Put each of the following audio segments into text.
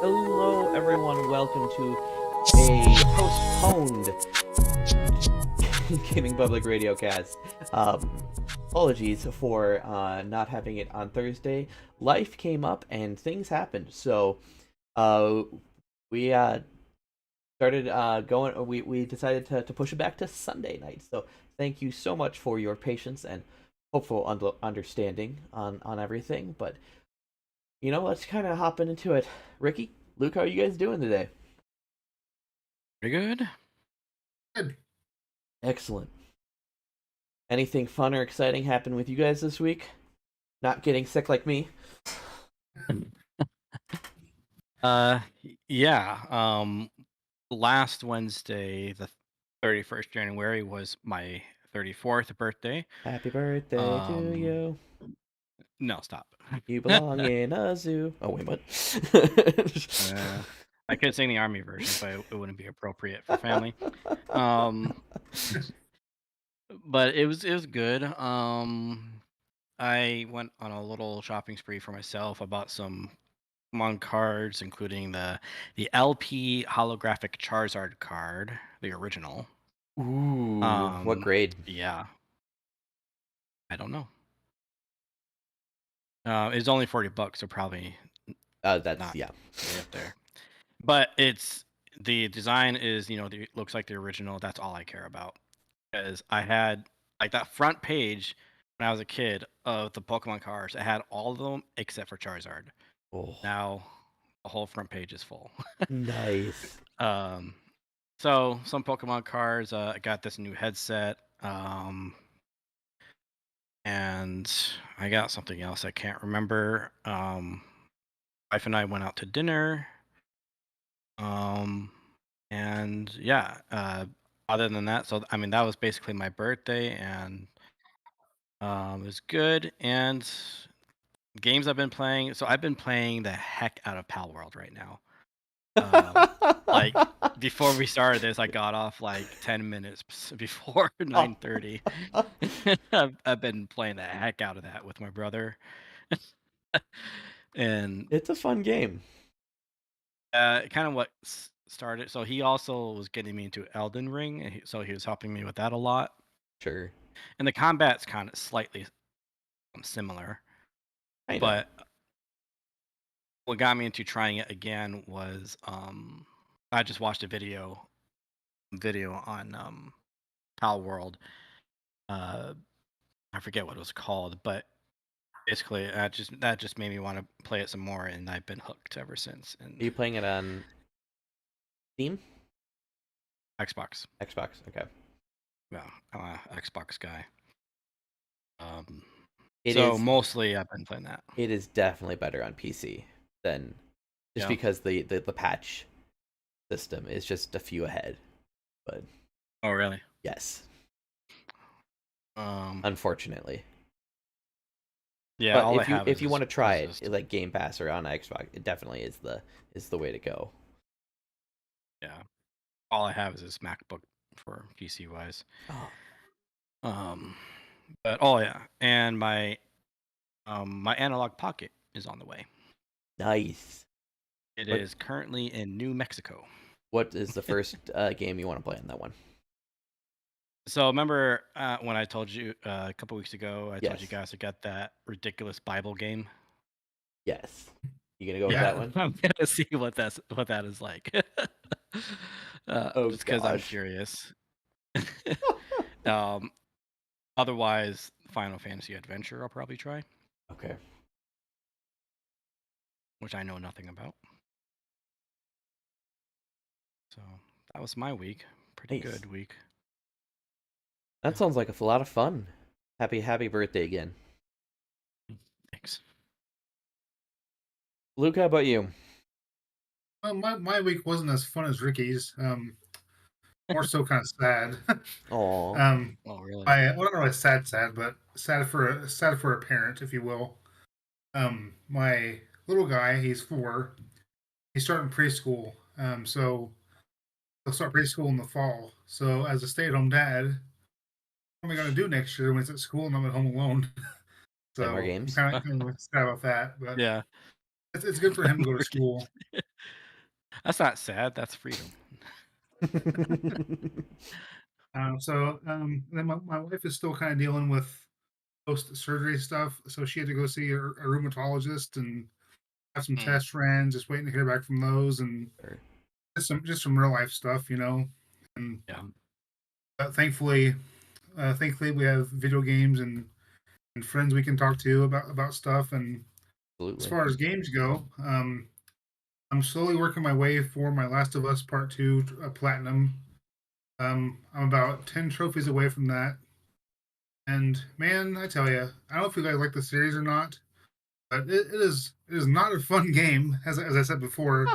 Hello, everyone. Welcome to a postponed Gaming Public Radio Cast. Apologies for not having it on Thursday. Life came up and things happened, so we started going. We decided to push it back to Sunday night. So thank you so much for your patience and hopeful understanding on everything. But let's kind of hop into it. Ricky, Luke, how are you guys doing today? Pretty good. Good. Excellent. Anything fun or exciting happen with you guys this week? Not getting sick like me? Yeah. Last Wednesday, the 31st January, was my 34th birthday. Happy birthday to you. No, stop. You belong in a zoo. Oh, wait, what? I could sing the army version, but it wouldn't be appropriate for family. But it was good. I went on a little shopping spree for myself. I bought some Pokemon cards, including the LP holographic Charizard card, the original. Ooh, what grade? Yeah, I don't know. It's only $40, so probably That's not yeah. way up there. But the design is looks like the original. That's all I care about, because I had like that front page when I was a kid of the Pokemon cards. I had all of them except for Charizard. Oh, Now the whole front page is full. nice. So some Pokemon cards. I got this new headset. And I got something else I can't remember. Wife and I went out to dinner. And yeah. Other than that, so I mean that was basically my birthday, and it was good. And games I've been playing. So I've been playing the heck out of Pal World right now. Like before we started this, I got off like 10 minutes before 9:30. I've been playing the heck out of that with my brother. And It's a fun game. kind of what started. So he also was getting me into Elden Ring, and so he was helping me with that a lot. Sure. And the combat's kind of slightly similar, I know. but what got me into trying it again was I just watched a video on Pal World. I forget what it was called, but basically that just made me want to play it some more, and I've been hooked ever since. And Are you playing it on Steam? Xbox. Xbox. Okay. Yeah, I'm an Xbox guy. It So is- mostly I've been playing that. It is definitely better on PC than just Yeah. because the patch system is just a few ahead. But Oh, really? yes, Um, unfortunately. yeah. All I But have if you is want to try is it, just- like Game Pass or on Xbox, it definitely is the way to go. yeah, all I have is this MacBook for PC wise. Oh, But oh yeah, and my my analog pocket is on the way. nice. It What- is currently in New Mexico. What is the first game you want to play on that one? So remember when I told you a couple weeks ago, I told you Yes. guys I got that ridiculous Bible game. Yes. You gonna go with Yeah. that one? I'm gonna see what that is like. Oh, Just because I'm gosh. curious. Otherwise, Final Fantasy Adventure I'll probably try, Okay. which I know nothing about. So that was my week. Pretty Nice. good week. That sounds like a lot of fun. Happy birthday again. Thanks. Luke, how about you? Well, my week wasn't as fun as Ricky's. More so kind of sad. Oh. Oh, really? Well, not really sad, but sad for a parent, if you will. My little guy, he's 4. He's starting preschool. So he'll start preschool in the fall. So as a stay-at-home dad, am I going to do next year when it's at school and I'm at home alone? Play more So I'm games. kind of sad about that. But Yeah. it's good for him to go to school. That's not sad. That's freedom. Then my wife is still kind of dealing with post surgery stuff, so she had to go see a rheumatologist and have some Mm, test ran. Just waiting to hear back from those, and Sure. just some real life stuff, you know. And yeah. thankfully, thankfully we have video games and friends we can talk to about stuff. And as Absolutely. far as games go, I'm slowly working my way for my Last of Us Part Two platinum. I'm about 10 trophies away from that. And man, I tell you, I don't know if you guys like the series or not, but it is not a fun game, as I said before,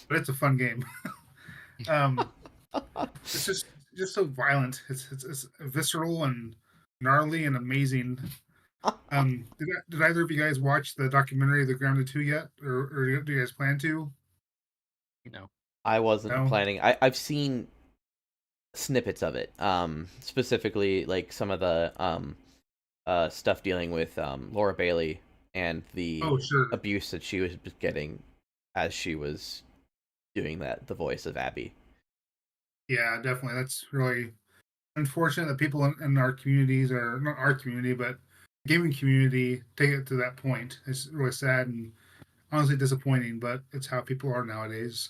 but it's a fun game. um, it's just so violent. It's visceral and gnarly and amazing. Did either of you guys watch the documentary The Grounded 2 yet, or do you guys plan to? No. I wasn't No. planning. I've seen snippets of it. Specifically like some of the stuff dealing with Laura Bailey and the Oh, sure. abuse that she was getting as she was doing the voice of Abby. Yeah, definitely. That's really unfortunate that people in our communities, or not our community, but gaming community, take it to that point. It's really sad and honestly disappointing, but it's how people are nowadays.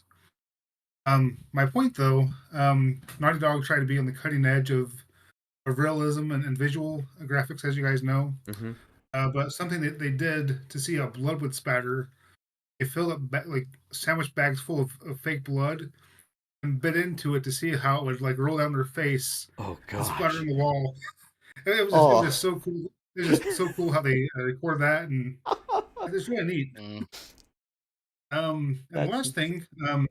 My point though, Naughty Dog tried to be on the cutting edge of realism and visual graphics, as you guys know. Mm-hmm. But something that they did to see how blood would spatter, they filled up like sandwich bags full of fake blood and bit into it to see how it would like roll down their face Oh and splatter gosh. on the wall. It was Oh. just so cool. It was just so cool how they recorded that, and it's really neat. Mm, And the That's last thing I've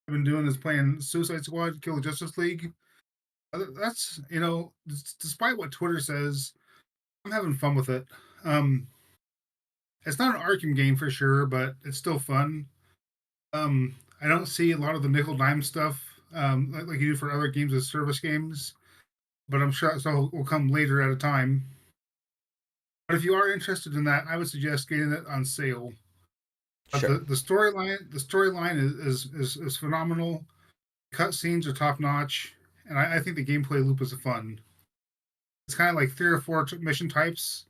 been doing is playing Suicide Squad: Kill the Justice League. That's, you know, despite what Twitter says, I'm having fun with it. Um, it's not an Arkham game for sure, but it's still fun. I don't see a lot of the nickel dime stuff like you do for other games as service games, but I'm sure so will come later at a time. But if you are interested in that, I would suggest getting it on sale. But sure. the storyline is phenomenal. Cutscenes are top notch, and I think the gameplay loop is fun. It's kind of like three or four mission types,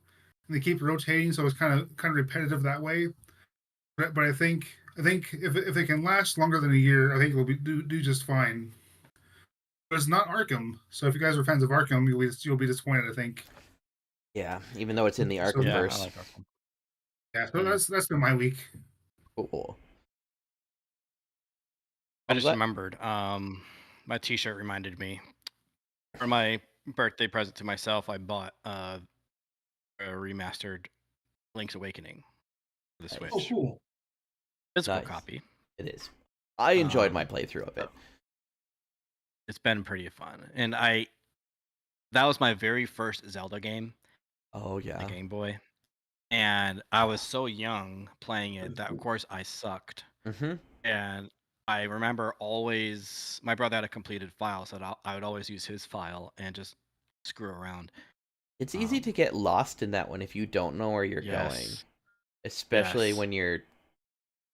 and they keep rotating, so it's kind of repetitive that way. But I think if they can last longer than a year, I think it'll do just fine. But it's not Arkham, so if you guys are fans of Arkham, you'll be disappointed. I think. Yeah, even though it's in the So yeah, I Arkhamverse. like Arkham. yeah, so Mm. that's been my week. Cool. I I'm just glad. remembered. My T-shirt reminded me. For my birthday present to myself, I bought a remastered Link's Awakening for the Oh, Nice. Switch, cool. physical Nice. copy. It is. I enjoyed my Um, playthrough of so it. it's been pretty fun, and that was my very first Zelda game, Oh the yeah. Game Boy, and I was so young playing it that of course I sucked. Mm-hmm. And I remember always my brother had a completed file, so I would always use his file and just screw around. It's easy to Um, get lost in that one if you don't know where you're going, yes, especially yes, when you're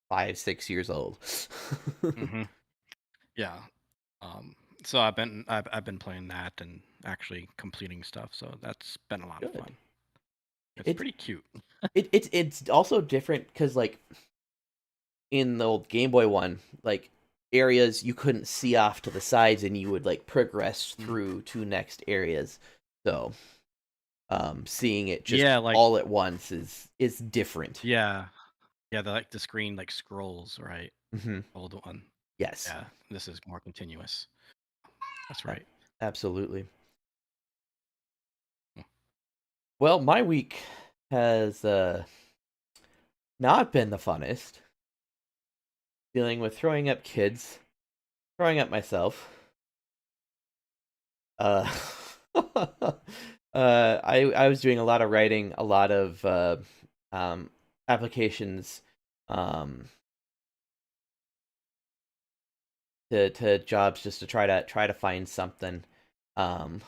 5, 6 years old. hmm yeah. Um, so I've been playing that and actually completing stuff, so that's been a lot of Good. fun. It's It's pretty cute. it's also different because like in the old Game Boy one, like areas you couldn't see off to the sides and you would like progress Mm. through to next areas. So seeing it just Yeah, like all at once is different. yeah, yeah. The screen like scrolls, right? Hmm. Old one. Yes. Yeah, this is more continuous. That's Ab- right. Absolutely. Mm. Well, my week has not been the funnest. Dealing with throwing up kids, throwing up myself. Uh, I was doing a lot of writing, a lot of um, applications um, to jobs just to try to find something. Um,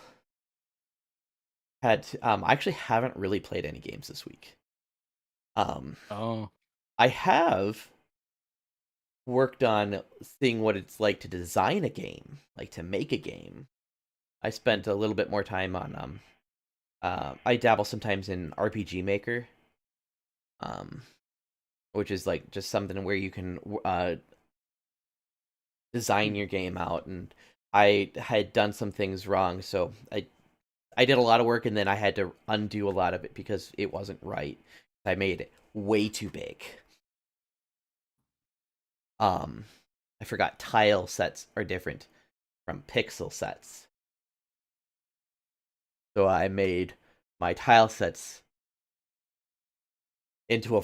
I actually haven't really played any games this week. Oh, I have worked on seeing what it's like to design a game, like to make a game. I spent a little bit more time on I dabble sometimes in RPG Maker, um, which is like just something where you can design your game out. And I had done some things wrong, so I did a lot of work and then I had to undo a lot of it because it wasn't right. I made it way too big. Um, I forgot tile sets are different from pixel sets. So I made my tile sets into a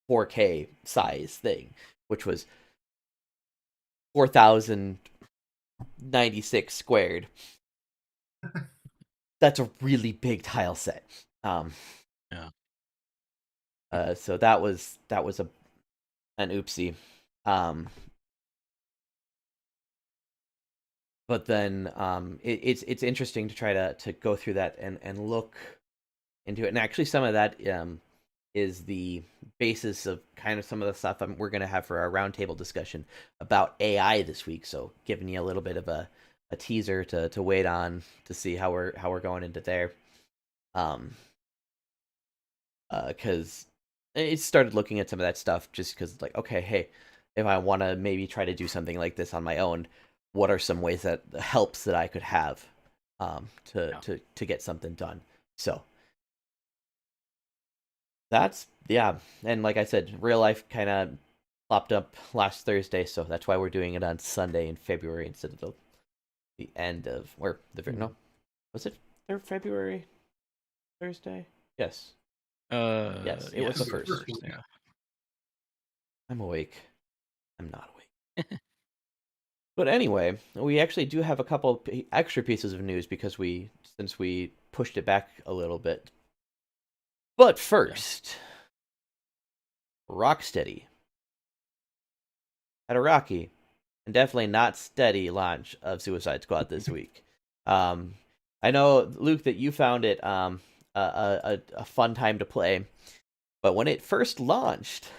4K size thing, which was 4096 squared. That's a really big tile set. yeah. So that was an oopsie. But then it's interesting to try to go through that and look into it. And actually, some of that is the basis of kind of some of the stuff we're going to have for our roundtable discussion about AI this week. So giving you a little bit of a teaser to wait on to see how we're going into there. Because it started looking at some of that stuff just because like, okay, hey, if I want to maybe try to do something like this on my own, what are some ways that helps that I could have to get something done? So that's yeah, and like I said, real life kind of popped up last Thursday, so that's why we're doing it on Sunday in February instead of the end of or the no, was it February Thursday? Yes, yes, it was the Yes, first. yeah. I'm awake. I'm not awake. But anyway, we actually do have a couple extra pieces of news because since we pushed it back a little bit. But first, Rocksteady had a rocky and definitely not steady launch of Suicide Squad this week. I know, Luke, that you found it a fun time to play, but when it first launched,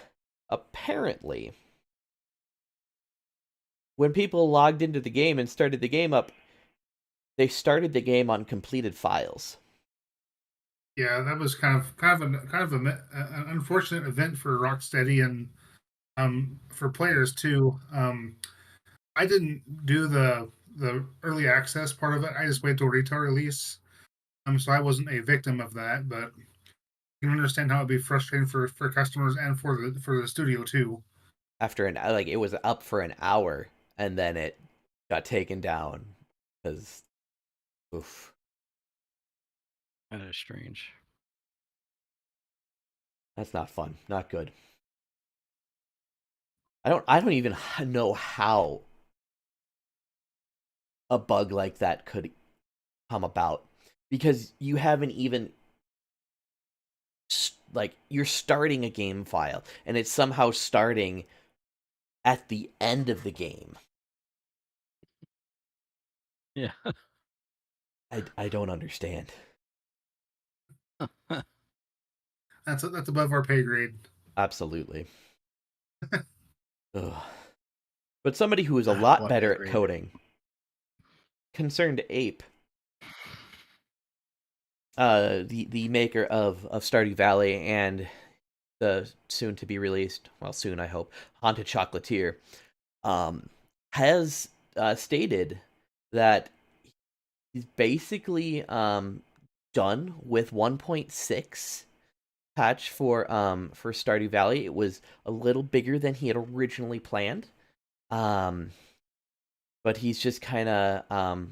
apparently, when people logged into the game and started the game up, they started the game on completed files. Yeah, that was an unfortunate event for Rocksteady and for players too. I didn't do the early access part of it. I just waited till retail release. So I wasn't a victim of that, but you can understand how it'd be frustrating for customers and for the studio too. After like it was up for an hour and then it got taken down because oof, That is strange. that's not fun, not good. I don't even know how a bug like that could come about because you haven't even like you're starting a game file and it's somehow starting at the end of the game. Yeah. I don't understand. That's above our pay grade. Absolutely. Ugh. But somebody who is a lot What better a at grade. coding, Concerned Ape, the maker of Stardew Valley and the soon to be released, well, soon I hope, Haunted Chocolatier, has stated that he's basically done with 1.6 patch for Stardew Valley. It was a little bigger than he had originally planned, um, but he's just kind of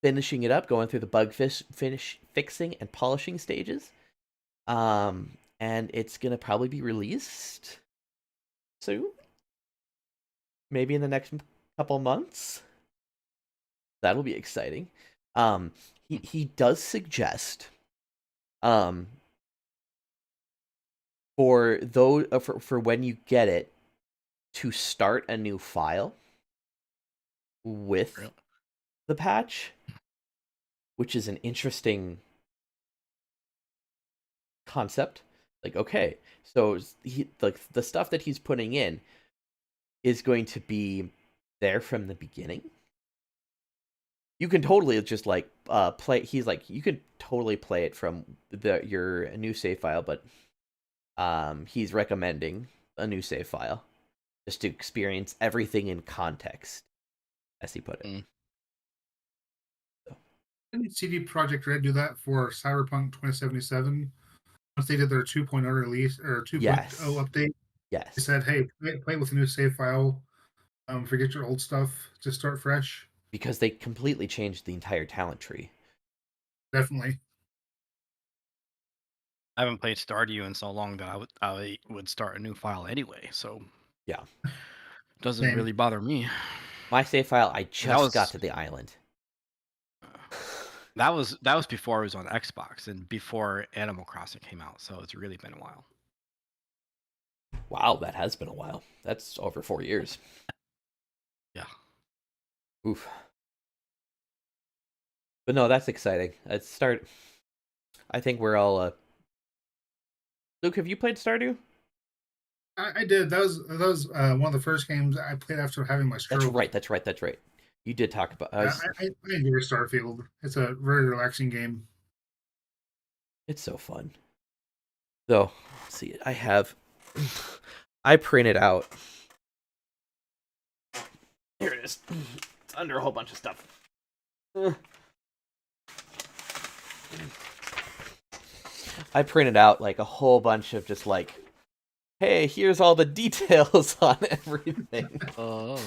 finishing it up, going through the fixing and polishing stages. And it's gonna probably be released soon, maybe in the next couple months. That'll be exciting. Um, he does suggest, um, for those for when you get it, to start a new file with Really? the patch, which is an interesting concept. Like, okay, so he like the stuff that he's putting in is going to be there from the beginning. You can totally just like play. He's like, you can totally play it from your new save file, but he's recommending a new save file just to experience everything in context, as he put it. Mm. So, Didn't CD Projekt Red do that for Cyberpunk 2077? Once they did their 2.0 release or 2.0 yes, update, they yes, said, "Hey, play with a new save file. Forget your old stuff. Just start fresh." because they completely changed the entire talent tree. Definitely. I haven't played Stardew in so long that I would start a new file anyway, so Yeah, it doesn't Same. really bother me. my save file, I That just got was to the island. that was before it was on Xbox and before Animal Crossing came out, so it's really been a while. Wow, that has been a while. That's over 4 years. Yeah. Oof. But no, that's exciting. Let's start. I think we're all. Luke, have you played Stardew? I did. That was one of the first games I played after having my That's stroke. right. That's right. That's right. You did talk about. I enjoy Starfield. It's a very relaxing game. It's so fun. So, let's see. I have. I printed out. Here it is. It's under a whole bunch of stuff. I printed out like a whole bunch of just like, hey, here's all the details on everything. Oh.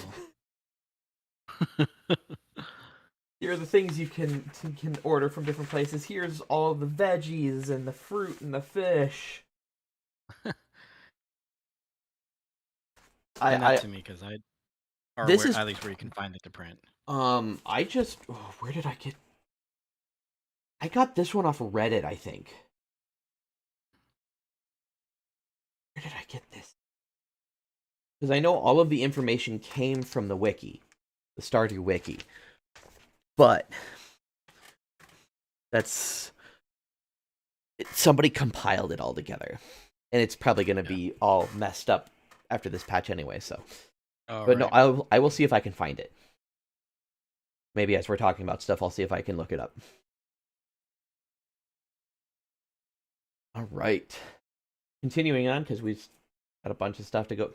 Here are the things you can order from different places. Here's all the veggies and the fruit and the fish. Send that I to me because or this where is at least where you can find it to print. I just where did I get? I got this one off of Reddit, I think. Where did I get this? Because I know all of the information came from the wiki, the Stardew wiki, but somebody compiled it all together, and it's probably going to be all messed up after this patch anyway. So, but no, I will see if I can find it. Maybe as we're talking about stuff, I'll see if I can look it up. All right, continuing on because we've got a bunch of stuff to go.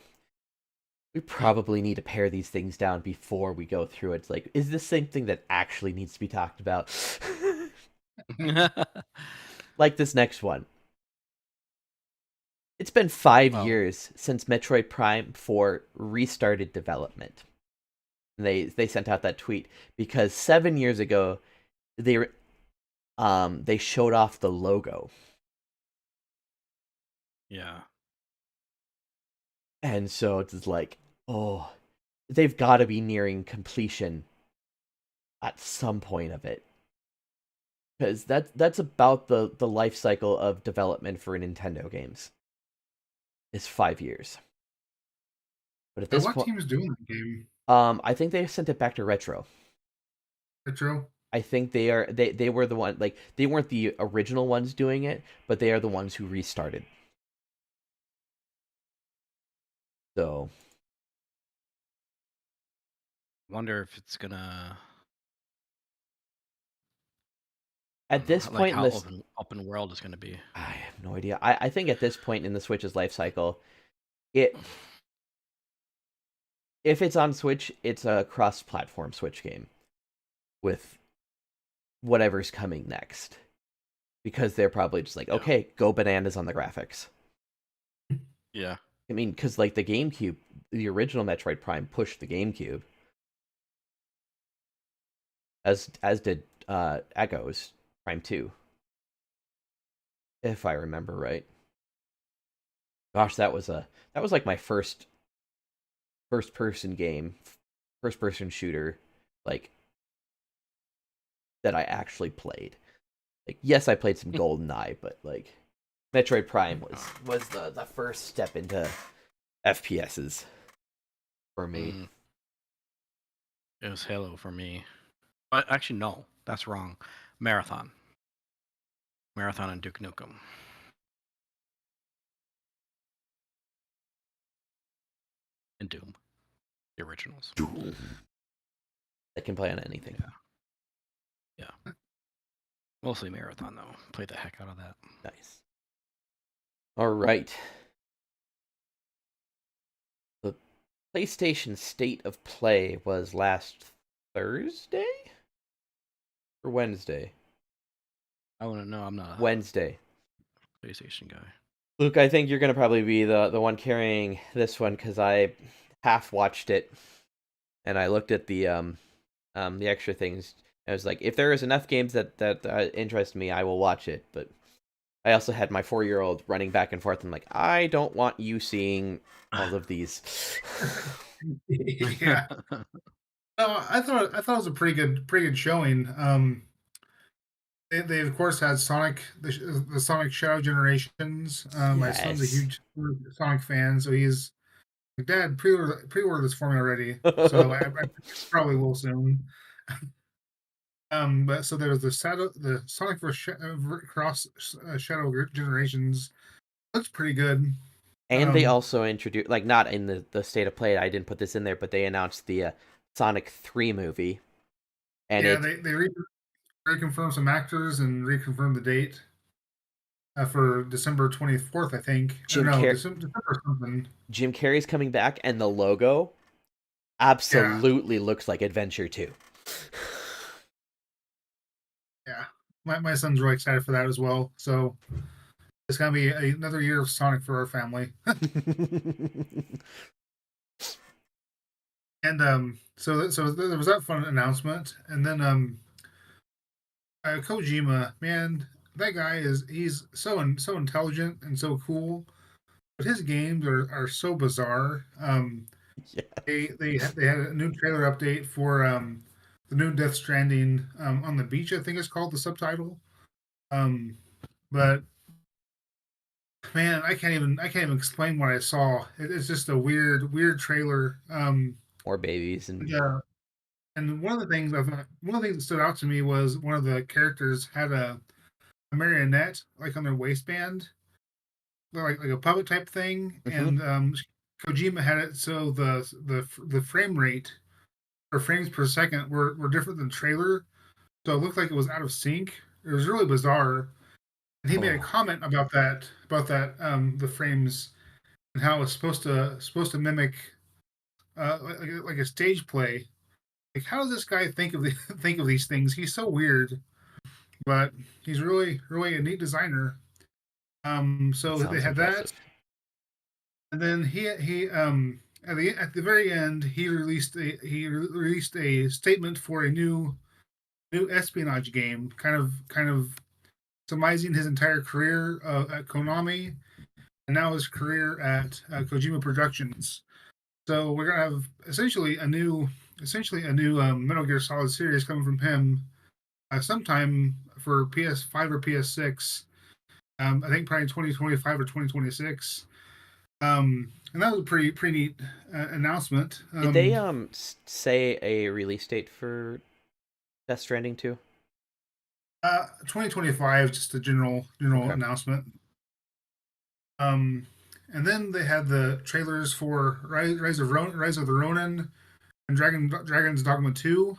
We probably need to pare these things down before we go through it. It's like, is this something that actually needs to be talked about? Like this next one. It's been 5 years since Metroid Prime 4 restarted development. And they sent out that tweet because 7 years ago they showed off the logo. Yeah. And so it's like, oh, they've got to be nearing completion at some point of it. Because that's about the life cycle of development for Nintendo games. Is 5 years. But at this What point, team is doing that game? I think they sent it back to Retro. Retro. I think they were the one, like, they weren't the original ones doing it, but they are the ones who restarted. So Wonder if it's gonna at this like point in how this, open world is gonna be. I have no idea. I think at this point in the Switch's life cycle, it if it's on Switch, it's a cross-platform Switch game with whatever's coming next. Because they're probably just like, okay, go bananas on the graphics. Yeah. I mean, because like the GameCube, the original Metroid Prime pushed the GameCube, as did Echoes Prime 2, if I remember right. Gosh, that was like my first person game, first person shooter, like that I actually played. Like, yes, I played some GoldenEye, but like Metroid Prime was the first step into FPSs for me. It was Halo for me. But actually, no, that's wrong. Marathon and Duke Nukem. and Doom, the originals. That can play on anything. Yeah. Mostly Marathon though. Played the heck out of that. Nice. All right. The PlayStation State of Play was last Thursday or Wednesday? I want to know. I'm not a Wednesday. PlayStation guy. Luke, I think you're gonna probably be the one carrying this one because I half watched it and I looked at the extra things. I was like, if there is enough games that interest me, I will watch it. But I also had my 4-year-old running back and forth. I'm like, I don't want you seeing all of these. Yeah. No, I thought it was a pretty good showing. They of course had the Sonic Shadow Generations. My son's a Yes. huge Sonic fan, so he's like, Dad, pre-order this for me already. So I probably will soon. But so there was the Sonic Cross Shadow Generations. Looks pretty good. And they also introduced, like, not in the State of Play, I didn't put this in there, but they announced the Sonic 3 movie. And Yeah, it they reconfirmed some actors and reconfirmed the date for December 24th, I think. Jim No, Car- December something. Jim Carrey's coming back, and the logo Yeah, absolutely looks like Adventure 2. yeah. My son's really excited for that as well. So it's gonna be another year of Sonic for our family. And so there was that fun announcement, and then Kojima, man, that guy he's so intelligent and so cool, but his games are so bizarre. Yeah. They had a new trailer update for the new Death Stranding on the beach, I think it's called the subtitle. Um, but man, I can't even explain what I saw. It's just a weird trailer. More babies and Yeah, and one of the things that stood out to me was one of the characters had a marionette like on their waistband, like a puppet type thing, Mhm. and Kojima had it so the frame rate or frames per second were different than trailer, so it looked like it was out of sync. It was really bizarre, and he made a Oh, comment about that the frames and how it's supposed to mimic like a stage play. Like, how does this guy think of think of these things? He's so weird, but he's really a neat designer. that So they sounds had that, impressive. and then he at the very end he released a statement for a new espionage game, kind of surmising his entire career at Konami and now his career at Kojima Productions. So we're gonna have essentially a new Metal Gear Solid series coming from him sometime for PS5 or PS6. I think probably 2025 or 2026. And that was a pretty neat announcement. Did they say a release date for Death Stranding 2? 2025, just a general Okay. announcement. Um, and then they had the trailers for Rise of the Ronin and Dragon's Dogma 2.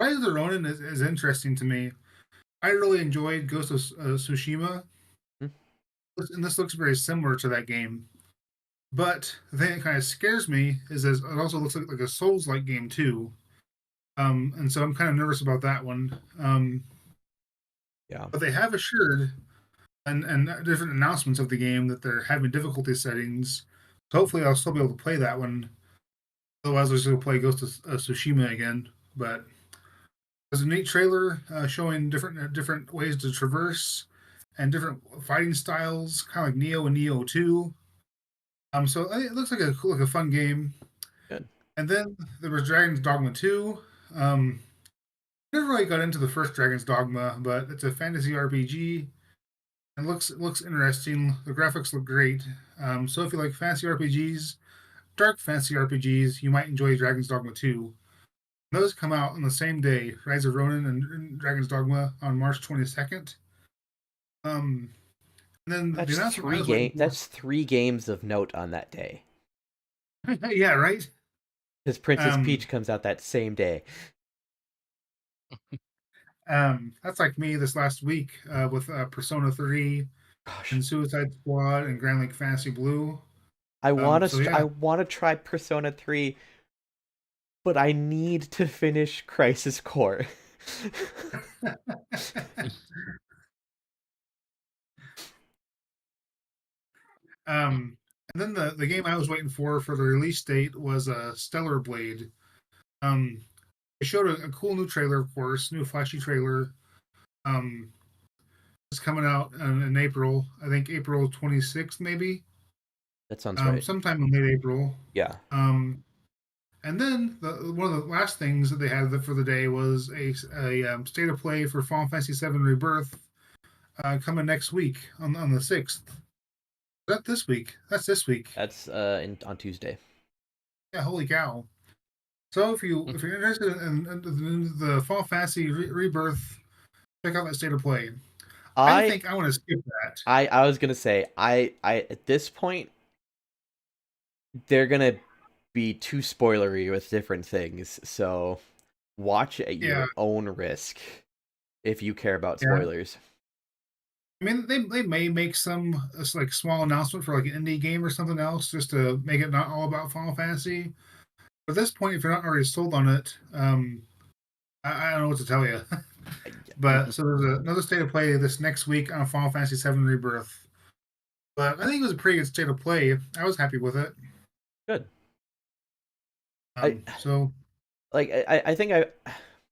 Rise of the Ronin is interesting to me. I really enjoyed Ghost of Tsushima, Hmm. and this looks very similar to that game. But the thing that kind of scares me is it also looks like a Souls-like game too. And so I'm kind of nervous about that one. Yeah. But they have assured and different announcements of the game that they're having difficulty settings. So hopefully I'll still be able to play that one. Otherwise, I'll just go play Ghost of Tsushima again. But there's a neat trailer showing different ways to traverse and different fighting styles, kind of like Neo and Neo 2. So it looks like a fun game. Good. And then there was Dragon's Dogma 2. Um, Never really got into the first Dragon's Dogma, but it's a fantasy RPG. It looks interesting. The graphics look great. So if you like fantasy RPGs, dark fantasy RPGs, you might enjoy Dragon's Dogma 2. Those come out on the same day, Rise of Ronin and Dragon's Dogma on March 22nd. And then the announcement I was waiting for. That's 3 games of note on that day. Yeah, right. Because Princess Um, Peach comes out that same day. that's like me this last week with Persona 3 Gosh, and Suicide Squad and Grand Lake Fantasy Blue. So I yeah. want to try Persona 3, but I need to finish Crisis Core. And then the game I was waiting for the release date was Stellar Blade. Um, they showed a cool new trailer, of course, new flashy trailer. Um, it's coming out in April. I think April 26th, maybe. That sounds right. Sometime in late April. Yeah, Um, and then one of the last things that they had for the day was a state of play for Final Fantasy VII Rebirth coming next week on the 6th. Is that this week? That's this week. that's on Tuesday. Yeah, holy cow! So if you're interested in the Final Fantasy Rebirth, check out that state of play. I I think I want to skip that. I was gonna say I at this point they're gonna be too spoilery with different things, so watch at Yeah, your own risk if you care about yeah. spoilers. I mean, they may make some like small announcement for like an indie game or something else just to make it not all about Final Fantasy. But at this point, if you're not already sold on it, I don't know what to tell you. But so there's another state of play this next week on Final Fantasy VII Rebirth. But I think it was a pretty good state of play. I was happy with it. Good. I So I think I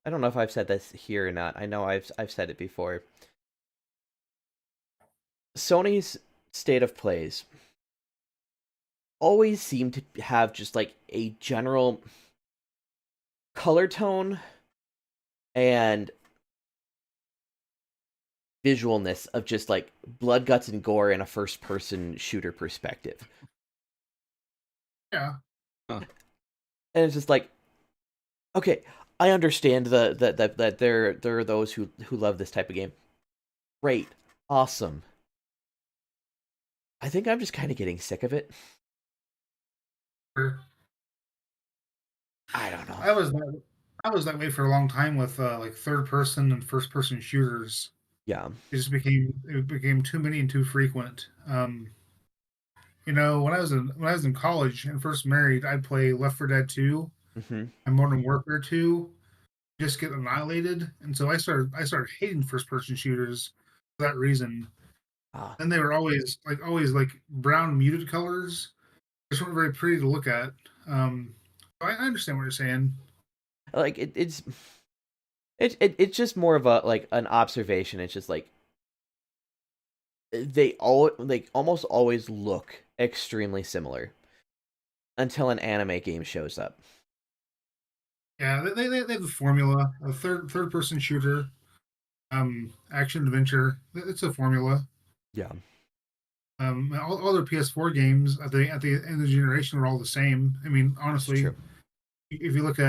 don't know if I've said this here or not. I know I've said it before. Sony's state of plays always seem to have just like a general color tone and visualness of just like blood, guts, and gore in a first person shooter perspective. yeah, Huh. And it's just like, okay, I understand that there are those who love this type of game. Great. Awesome. I think I'm just kind of getting sick of it. I don't know. I was that way for a long time with like third person and first person shooters. Yeah. It became too many and too frequent. When I was in college and first married, I'd play Left 4 Dead 2 Hmm. and Modern Warfare 2, just get annihilated, and so I started hating first person shooters for that reason. Ah, And they were always like brown muted colors, just weren't very pretty to look at. I understand what you're saying. like it's just more of a like an observation. It's just like they all like almost always look extremely similar until an anime game shows up. Yeah, they have the formula, a third person shooter, action adventure. It's a formula. Yeah, All their PS4 games at the end of the generation were all the same. I mean, it's honestly, true. if you look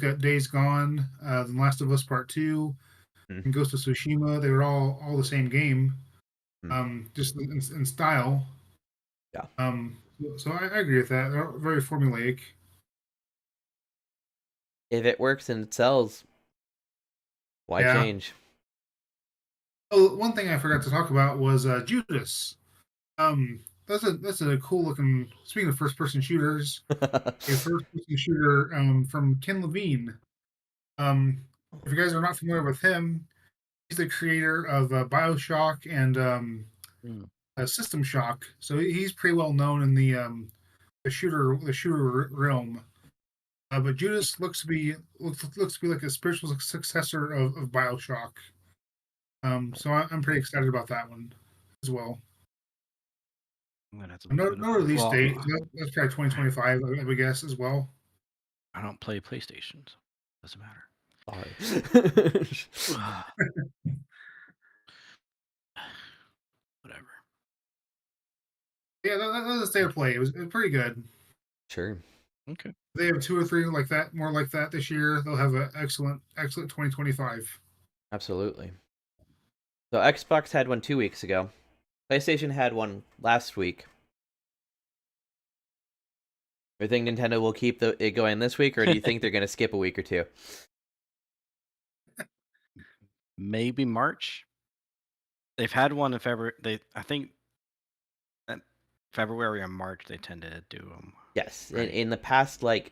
at Days Gone, The Last of Us Part Two, Mm, and Ghost of Tsushima, they were all the same game, mm, just in style. yeah. So I agree with that. They're very formulaic. If it works and it sells, why Yeah. change? Oh, one thing I forgot to talk about was Judas. That's a cool looking. Speaking of first person shooters, a first person shooter from Ken Levine. Um, if you guys are not familiar with him, he's the creator of Bioshock and Mm. System Shock. So he's pretty well known in the shooter realm. But Judas looks to be like a spiritual successor of Bioshock. So I'm pretty excited about that one as well. I'm gonna have to look No, that up. no release Well, date. So that's probably 2025, I would guess as well. I don't play PlayStations. Doesn't matter. Sorry. Whatever. Yeah, that was a state of play. It was pretty good. Sure. Okay. They have two or three like that, more like that this year. They'll have an excellent 2025. Absolutely. So Xbox had one 2 weeks ago. PlayStation had one last week. you think Nintendo will keep it going this week, or do you think they're going to skip a week or two? Maybe March. They've had one in February. I think February or March they tend to do them. Yes, right? in the past like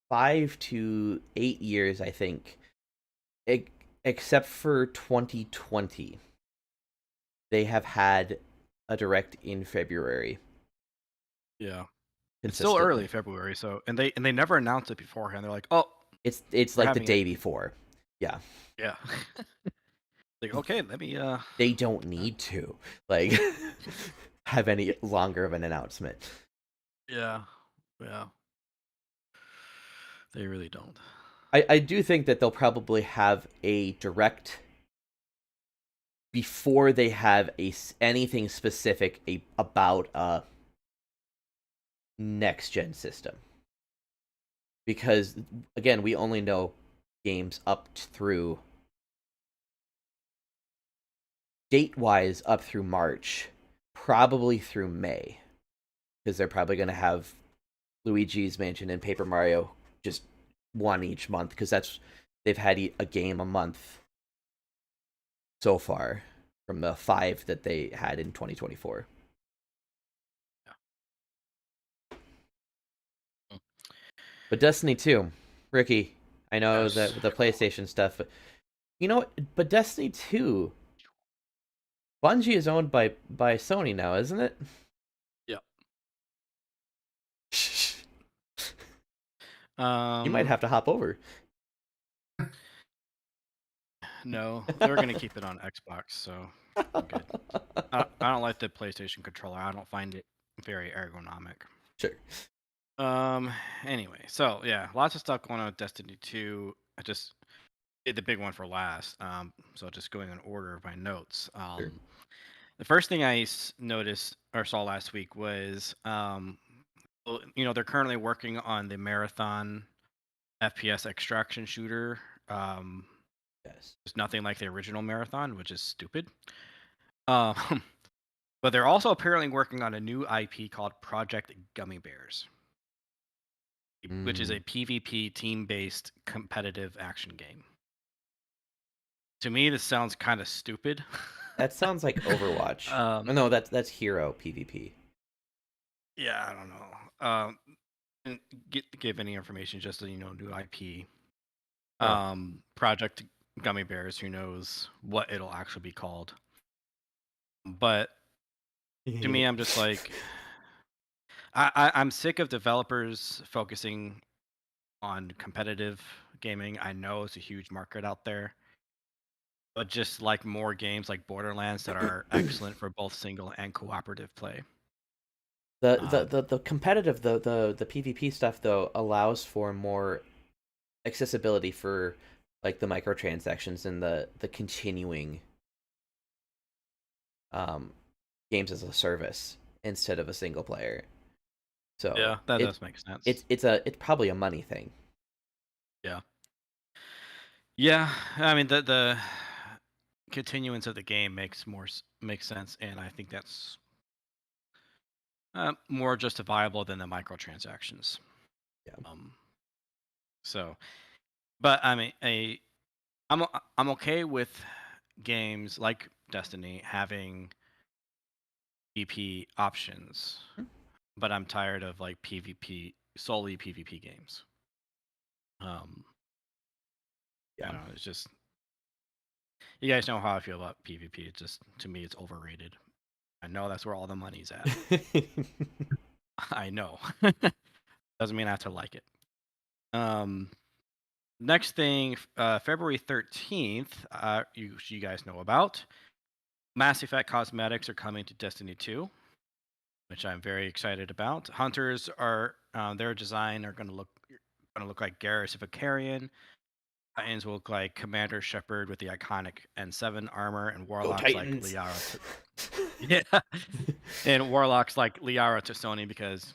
5 to 8 years, I think, except for 2020, they have had a direct in February. Yeah. It's still Consistently. early February, so and they never announced it beforehand. They're like, oh, It's we're like the having it. day before. Yeah. Yeah. Like, okay, let me They don't need to like have any longer of an announcement. Yeah. Yeah. They really don't. I do think that they'll probably have a direct before they have anything specific about a next gen system, because again, we only know games up through date wise up through March, probably through May, because they're probably going to have Luigi's Mansion and Paper Mario just one each month, because they've had a game a month so far from the 5 that they had in 2024. Yeah. But Destiny 2, Ricky, I know Yes. that with the PlayStation stuff, but you know what? But Destiny 2, Bungie is owned by Sony now, isn't it? Yep. You might have to hop over. No, they were gonna keep it on Xbox, so I'm good. I don't like the PlayStation controller. I don't find it very ergonomic. Sure. Anyway, so yeah, lots of stuff going on with Destiny 2. I just did the big one for last. So just going in order of my notes. Sure. The first thing I noticed or saw last week was, well, they're currently working on the Marathon FPS extraction shooter. Yes. It's nothing like the original Marathon, which is stupid. Um, but they're also apparently working on a new IP called Project Gummy Bears, which is a PvP team-based competitive action game. To me, this sounds kind of stupid. That sounds like Overwatch. No, that's Hero PvP. Yeah, I don't know. And give any information, just so new IP. Project Gummy Bears. Who knows what it'll actually be called? But to me, I'm just like, I'm sick of developers focusing on competitive gaming. I know it's a huge market out there, but just like more games like Borderlands that are excellent for both single and cooperative play. The competitive the PvP stuff though allows for more accessibility for like the microtransactions and the continuing games as a service instead of a single player. So yeah, that does make sense. It's probably a money thing. Yeah. Yeah, I mean the continuance of the game makes sense, and I think that's more justifiable than the microtransactions. Yeah. So, but I mean, I'm okay with games like Destiny having PvP options, but I'm tired of like solely PvP games. I don't know, it's just, you guys know how I feel about PvP. It's just, to me, it's overrated. I know that's where all the money's at. I know. Doesn't mean I have to like it. Next thing, February 13th, you guys know about. Mass Effect cosmetics are coming to Destiny 2, which I'm very excited about. Hunters are their design are going to look like Garrus of Icarian. Titans will look like Commander Shepard with the iconic N7 armor, and Warlocks like Liara. Yeah, and Warlocks like Liara to Sony because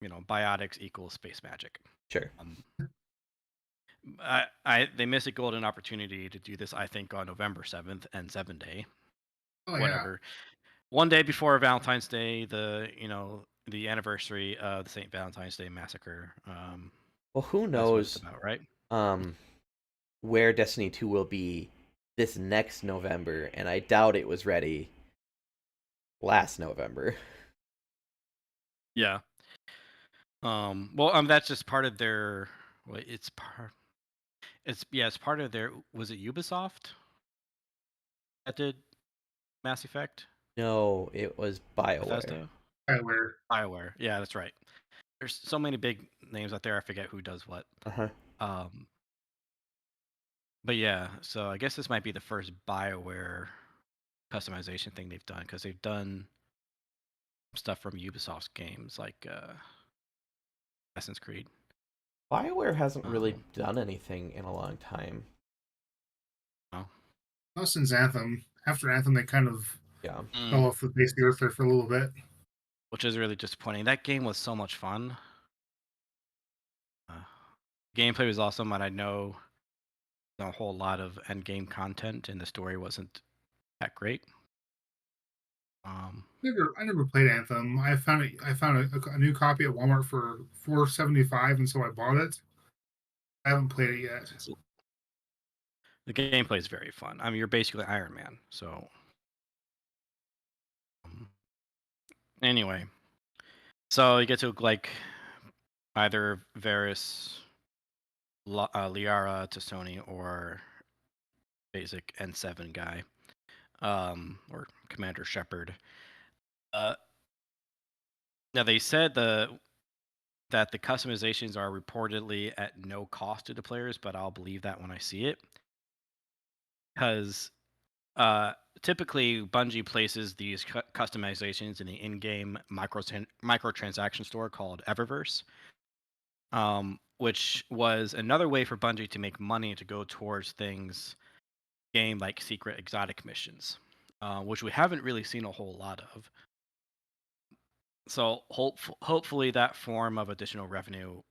biotics equals space magic. Sure. They miss a golden opportunity to do this. I think on November 7th and 7 Day. Oh, Whatever. Yeah. One day before Valentine's Day, the the anniversary of the St. Valentine's Day massacre. Well, who That's what it's knows about, right? where Destiny 2 will be this next November, and I doubt it was ready last November. Yeah. Well, that's just part of their. Well, it's part. It's part of their. Was it Ubisoft that did Mass Effect? No, it was BioWare. Bethesda? Where BioWare. Yeah, that's right. There's so many big names out there. I forget who does what. Uh-huh. Um, but yeah, so I guess this might be the first BioWare customization thing they've done because they've done stuff from Ubisoft's games like Assassin's Creed. BioWare hasn't really Um, done anything in a long time. oh. well, since Anthem, after Anthem, they kind of Yeah. fell off the face of the earth there for a little bit. Which is really disappointing. That game was so much fun. Gameplay was awesome, and I know a whole lot of end game content, and the story wasn't that great. I never played Anthem. I found a new copy at Walmart for $4.75, and so I bought it. I haven't played it yet. The gameplay is very fun. I mean, you're basically Iron Man. So, anyway, so you get to like either Varys, Liara to Sony, or basic N7 guy, or Commander Shepard. Now they said that the customizations are reportedly at no cost to the players, but I'll believe that when I see it. Because typically Bungie places these customizations in the in-game microtransaction store called Eververse, which was another way for Bungie to make money to go towards things game like secret exotic missions, which we haven't really seen a whole lot of. So hopefully that form of additional revenue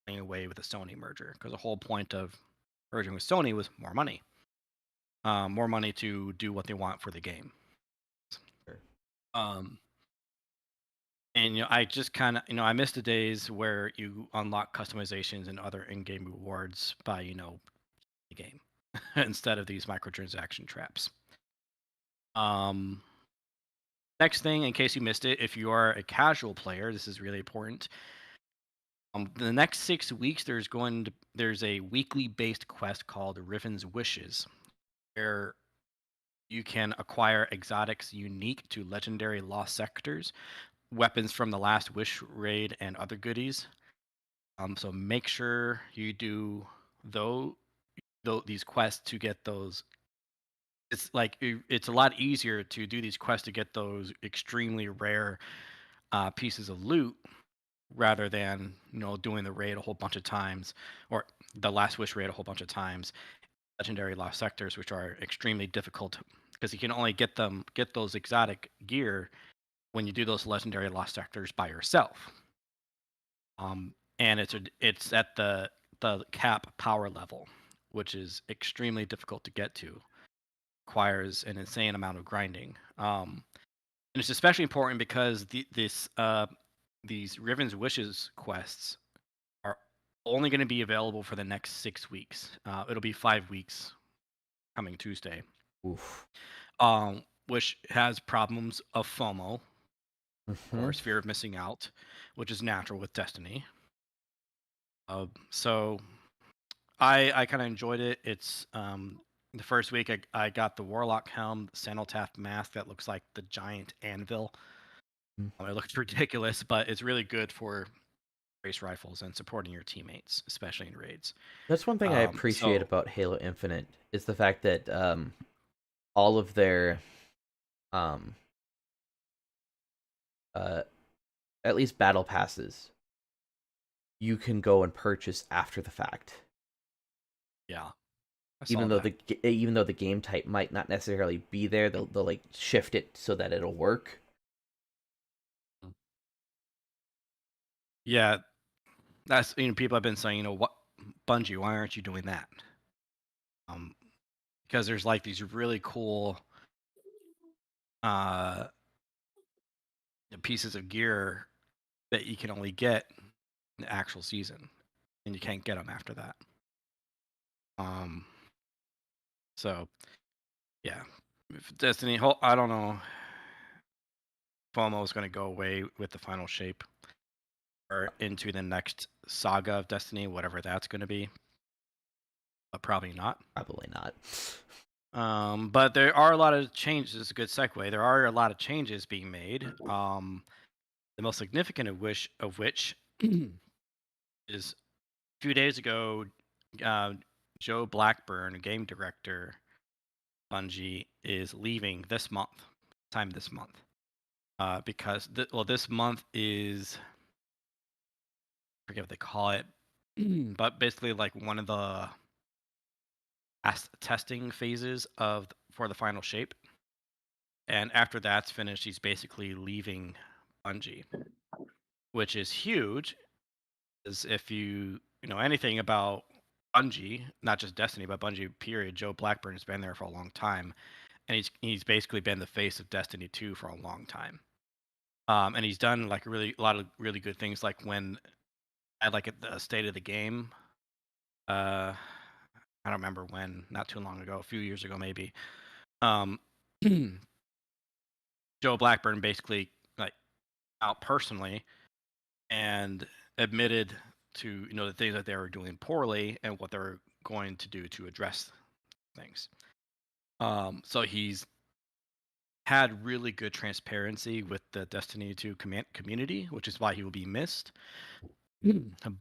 away with the Sony merger, because the whole point of merging with Sony was more money to do what they want for the game. Sure. And I just kind of I miss the days where you unlock customizations and other in-game rewards by the game instead of these microtransaction traps. Next thing, in case you missed it, if you are a casual player, this is really important. The next 6 weeks, there's a weekly based quest called Riven's Wishes, where you can acquire exotics unique to legendary lost sectors, weapons from the Last Wish raid, and other goodies. So make sure you do these quests to get those. It's a lot easier to do these quests to get those extremely rare pieces of loot rather than doing the raid a whole bunch of times, or the Last Wish raid a whole bunch of times. Legendary lost sectors, which are extremely difficult because you can only get those exotic gear when you do those legendary lost sectors by yourself. And it's at the cap power level, which is extremely difficult to get to. Requires an insane amount of grinding. And it's especially important because these Riven's Wishes quests are only going to be available for the next 6 weeks. It'll be 5 weeks coming Tuesday. Oof. Which has problems of FOMO, Mm-hmm. or fear of missing out, which is natural with Destiny. So I kind of enjoyed it. It's the first week I got the Warlock helm, Sanaltath mask that looks like the giant anvil. It looks ridiculous, but it's really good for race rifles and supporting your teammates, especially in raids. That's one thing I appreciate about Halo Infinite is the fact that all of their at least battle passes you can go and purchase after the fact. Yeah. Even though the game type might not necessarily be there, they'll like shift it so that it'll work. Yeah, that's people have been saying, what Bungie, why aren't you doing that? Because there's like these really cool pieces of gear that you can only get in the actual season, and you can't get them after that. So yeah, if Destiny, I don't know, FOMO is going to go away with the final shape or into the next saga of Destiny, whatever that's going to be. But probably not. Probably not. But there are a lot of changes. It's a good segue. There are a lot of changes being made. The most significant of which is a few days ago, Joe Blackburn, game director, Bungie, is leaving this month. This month, because this month is, I forget what they call it, but basically like one of the testing phases for the final shape. And after that's finished, he's basically leaving Bungie, which is huge. As if you know anything about Bungie, not just Destiny, but Bungie period, Joe Blackburn has been there for a long time, and he's basically been the face of Destiny 2 for a long time. And he's done like a lot of really good things, like when at the state of the game. I don't remember when, not too long ago, a few years ago maybe. Um, Joe Blackburn basically like out personally and admitted to the things that they were doing poorly and what they're going to do to address things. So he's had really good transparency with the Destiny 2 community, which is why he will be missed.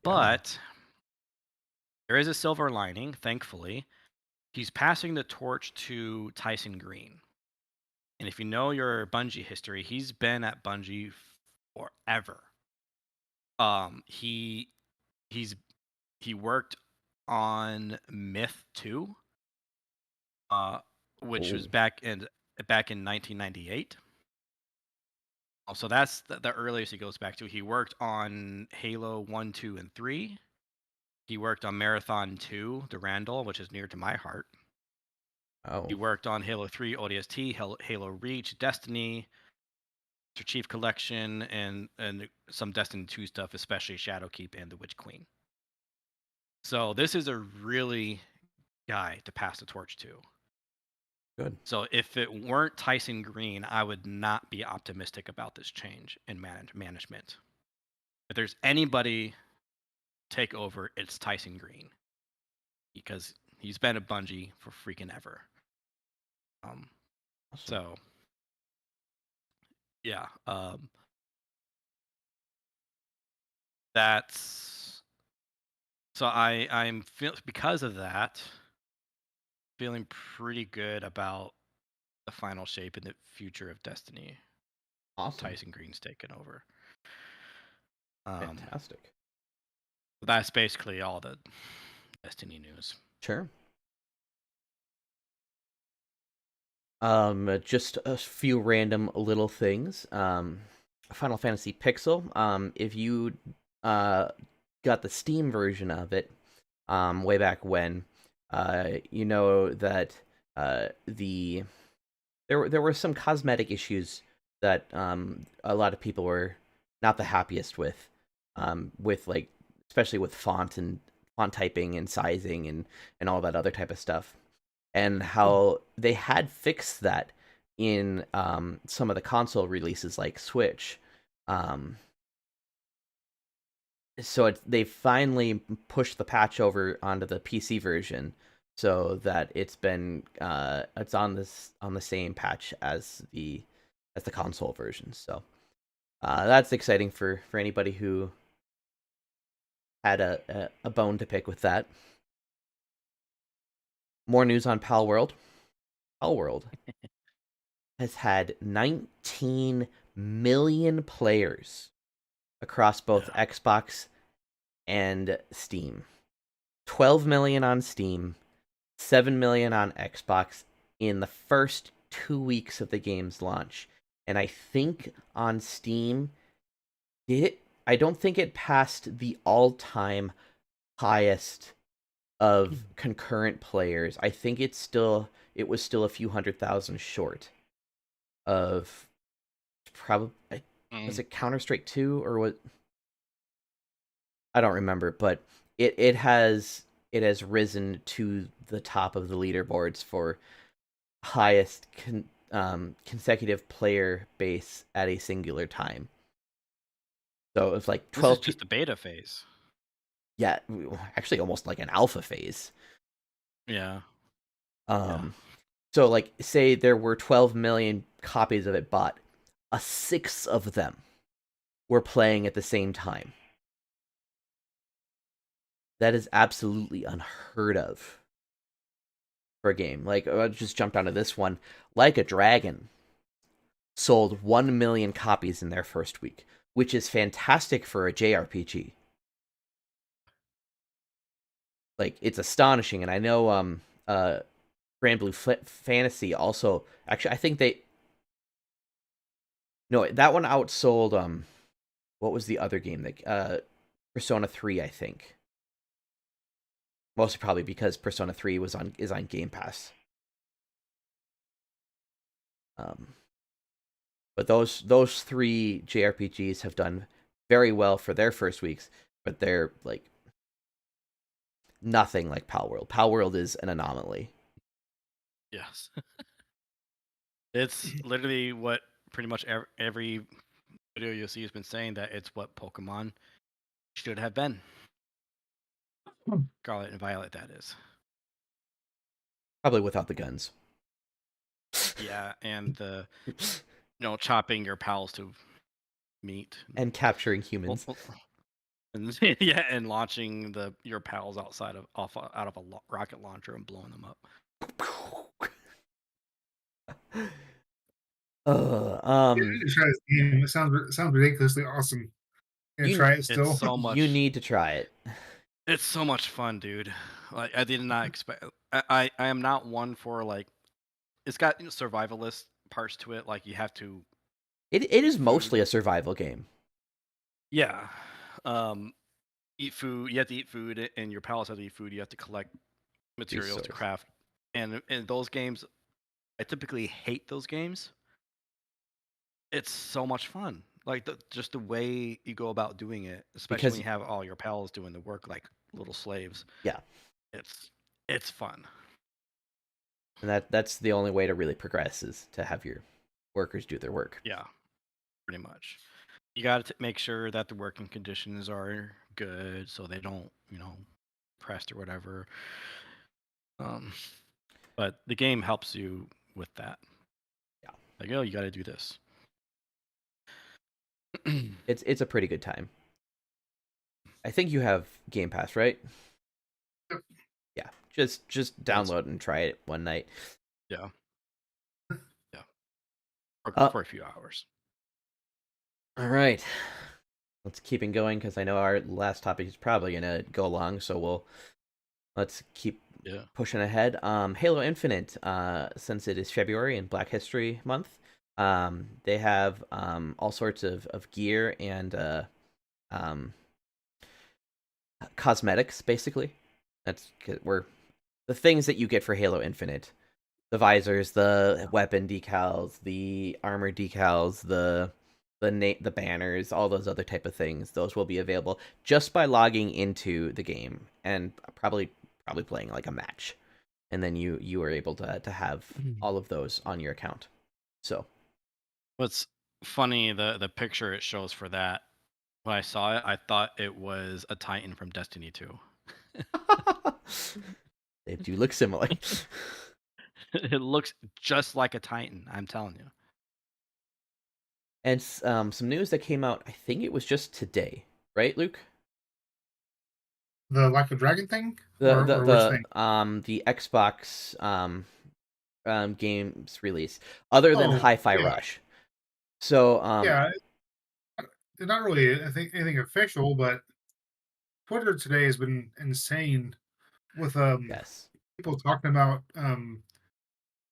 But there is a silver lining, thankfully. He's passing the torch to Tyson Green. And if you know your Bungie history, he's been at Bungie forever. He worked on Myth 2, which was back in 1998. So that's the earliest he goes back to. He worked on Halo 1, 2, and 3. He worked on Marathon 2, the Randall, which is near to my heart. Oh. He worked on Halo 3, ODST, Halo Reach, Destiny, Master Chief Collection, and some Destiny 2 stuff, especially Shadowkeep and the Witch Queen. So this is a really guy to pass the torch to. Good. So if it weren't Tyson Green, I would not be optimistic about this change in management. If there's anybody take over, it's Tyson Green, because he's been at Bungie for freaking ever. Awesome. So yeah, that's so I'm because of that, feeling pretty good about the final shape and the future of Destiny. Awesome. Tyson Green's taken over. Fantastic. That's basically all the Destiny news. Sure. Just a few random little things. Final Fantasy Pixel. If you got the Steam version of it, way back when, you know that there were some cosmetic issues that a lot of people were not the happiest with like especially with font and font typing and sizing and all that other type of stuff, and how they had fixed that in some of the console releases like Switch. So they finally pushed the patch over onto the PC version, so that it's on the same patch as the console version. So that's exciting for anybody who had a bone to pick with that. More news on Pal World. Pal World has had 19 million players across both Xbox and Steam. 12 million on Steam, 7 million on Xbox in the first 2 weeks of the game's launch. And I think on Steam, I don't think it passed the all-time highest of concurrent players. I think it was still a few 100,000 short of probably. was it Counter-Strike 2 or what? I don't remember, but it has risen to the top of the leaderboards for highest consecutive player base at a singular time. So it was like This is 12 just the beta phase. Yeah, actually almost like an alpha phase. Yeah. So like say there were 12 million copies of it bought, a sixth of them were playing at the same time. That is absolutely unheard of for a game. Like I just jumped onto this one. Like a Dragon sold 1 million copies in their first week, which is fantastic for a JRPG. Like it's astonishing, and I know Grand Blue Fantasy also actually I think they no that one outsold what was the other game that Persona 3 I think. Mostly probably because Persona 3 is on Game Pass. But those three JRPGs have done very well for their first weeks, but they're like nothing like Palworld. Palworld is an anomaly. Yes. It's literally what pretty much every video you'll see has been saying, that it's what Pokemon should have been. Scarlet and Violet, that is. Probably without the guns. Yeah, and the chopping your pals to meat And capturing humans. and yeah, and launching your pals out of a rocket launcher and blowing them up. Try this game. It sounds ridiculously awesome. Try it still. It's so much. You need to try it. It's so much fun, dude. Like I did not expect. I am not one for like. It's got survivalist parts to it. Like you have to. It is mostly a survival game. Yeah. Eat food. You have to eat food, and your pals have to eat food. You have to collect materials to craft. And in those games, I typically hate those games. It's so much fun. Like just the way you go about doing it, especially when you have all your pals doing the work like little slaves. Yeah. It's fun. And that's the only way to really progress is to have your workers do their work. Yeah, pretty much. You got to make sure that the working conditions are good, so they don't, pressed or whatever. But the game helps you with that. Yeah. Like, oh, you got to do this. It's a pretty good time. I think you have Game Pass, right? Yeah. Just download and try it one night. Yeah. Yeah. For a few hours. All right. Let's keep it going because I know our last topic is probably gonna go long, so let's keep pushing ahead. Halo Infinite, since it is February and Black History Month, they have all sorts of gear and cosmetics, basically. That's where the things that you get for Halo Infinite. The visors, the weapon decals, the armor decals, the banners, all those other type of things. Those will be available just by logging into the game and probably playing like a match, and then you are able to have all of those on your account. So, what's funny, the picture it shows for that, when I saw it, I thought it was a Titan from Destiny 2. They do look similar. It looks just like a Titan, I'm telling you. And some news that came out, I think it was just today, right, Luke? The Like a Dragon thing? The Xbox games release, other than Hi-Fi Rush. So yeah, it's not really I think anything official, but Twitter today has been insane with yes, people talking about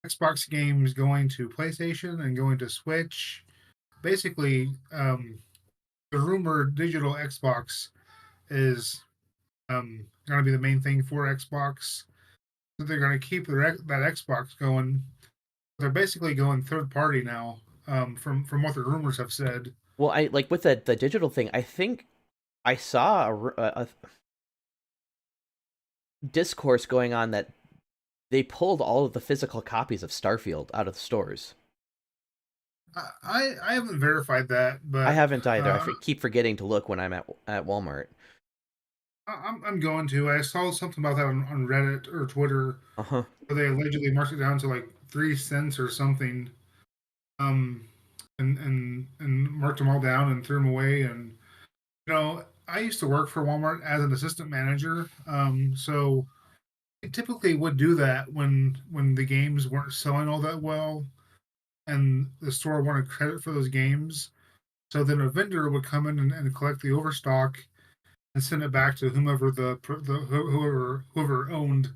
Xbox games going to PlayStation and going to Switch. Basically, the rumored digital Xbox is going to be the main thing for Xbox. So they're going to keep that Xbox going. They're basically going third party now, from what the rumors have said. Well, I like with the digital thing. I think I saw a discourse going on that they pulled all of the physical copies of Starfield out of the stores. I haven't verified that, I but haven't either. Keep forgetting to look when I'm at Walmart. I'm going to. I saw something about that on Reddit or Twitter Uh huh. where they allegedly marked it down to like 3 cents or something, um, and marked them all down and threw them away. And I used to work for Walmart as an assistant manager, so I typically would do that when the games weren't selling all that well, and the store wanted credit for those games. So then a vendor would come in and collect the overstock and send it back to whomever whoever owned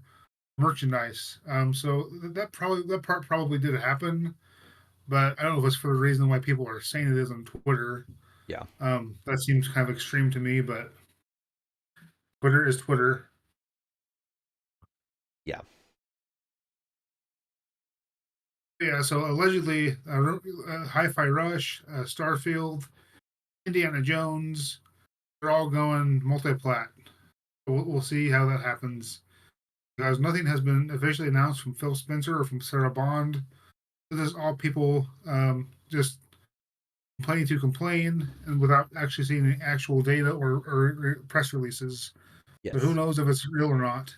merchandise. So that part probably did happen, but I don't know if it's for the reason why people are saying it is on Twitter. Yeah. That seems kind of extreme to me, but Twitter is Twitter. Yeah. Yeah. So allegedly, Hi-Fi Rush, Starfield, Indiana Jones, they're all going multi-plat. We'll see how that happens because nothing has been officially announced from Phil Spencer or from Sarah Bond. This is all people just complaining to complain and without actually seeing any actual data or press releases. So who Yes. knows if it's real or not?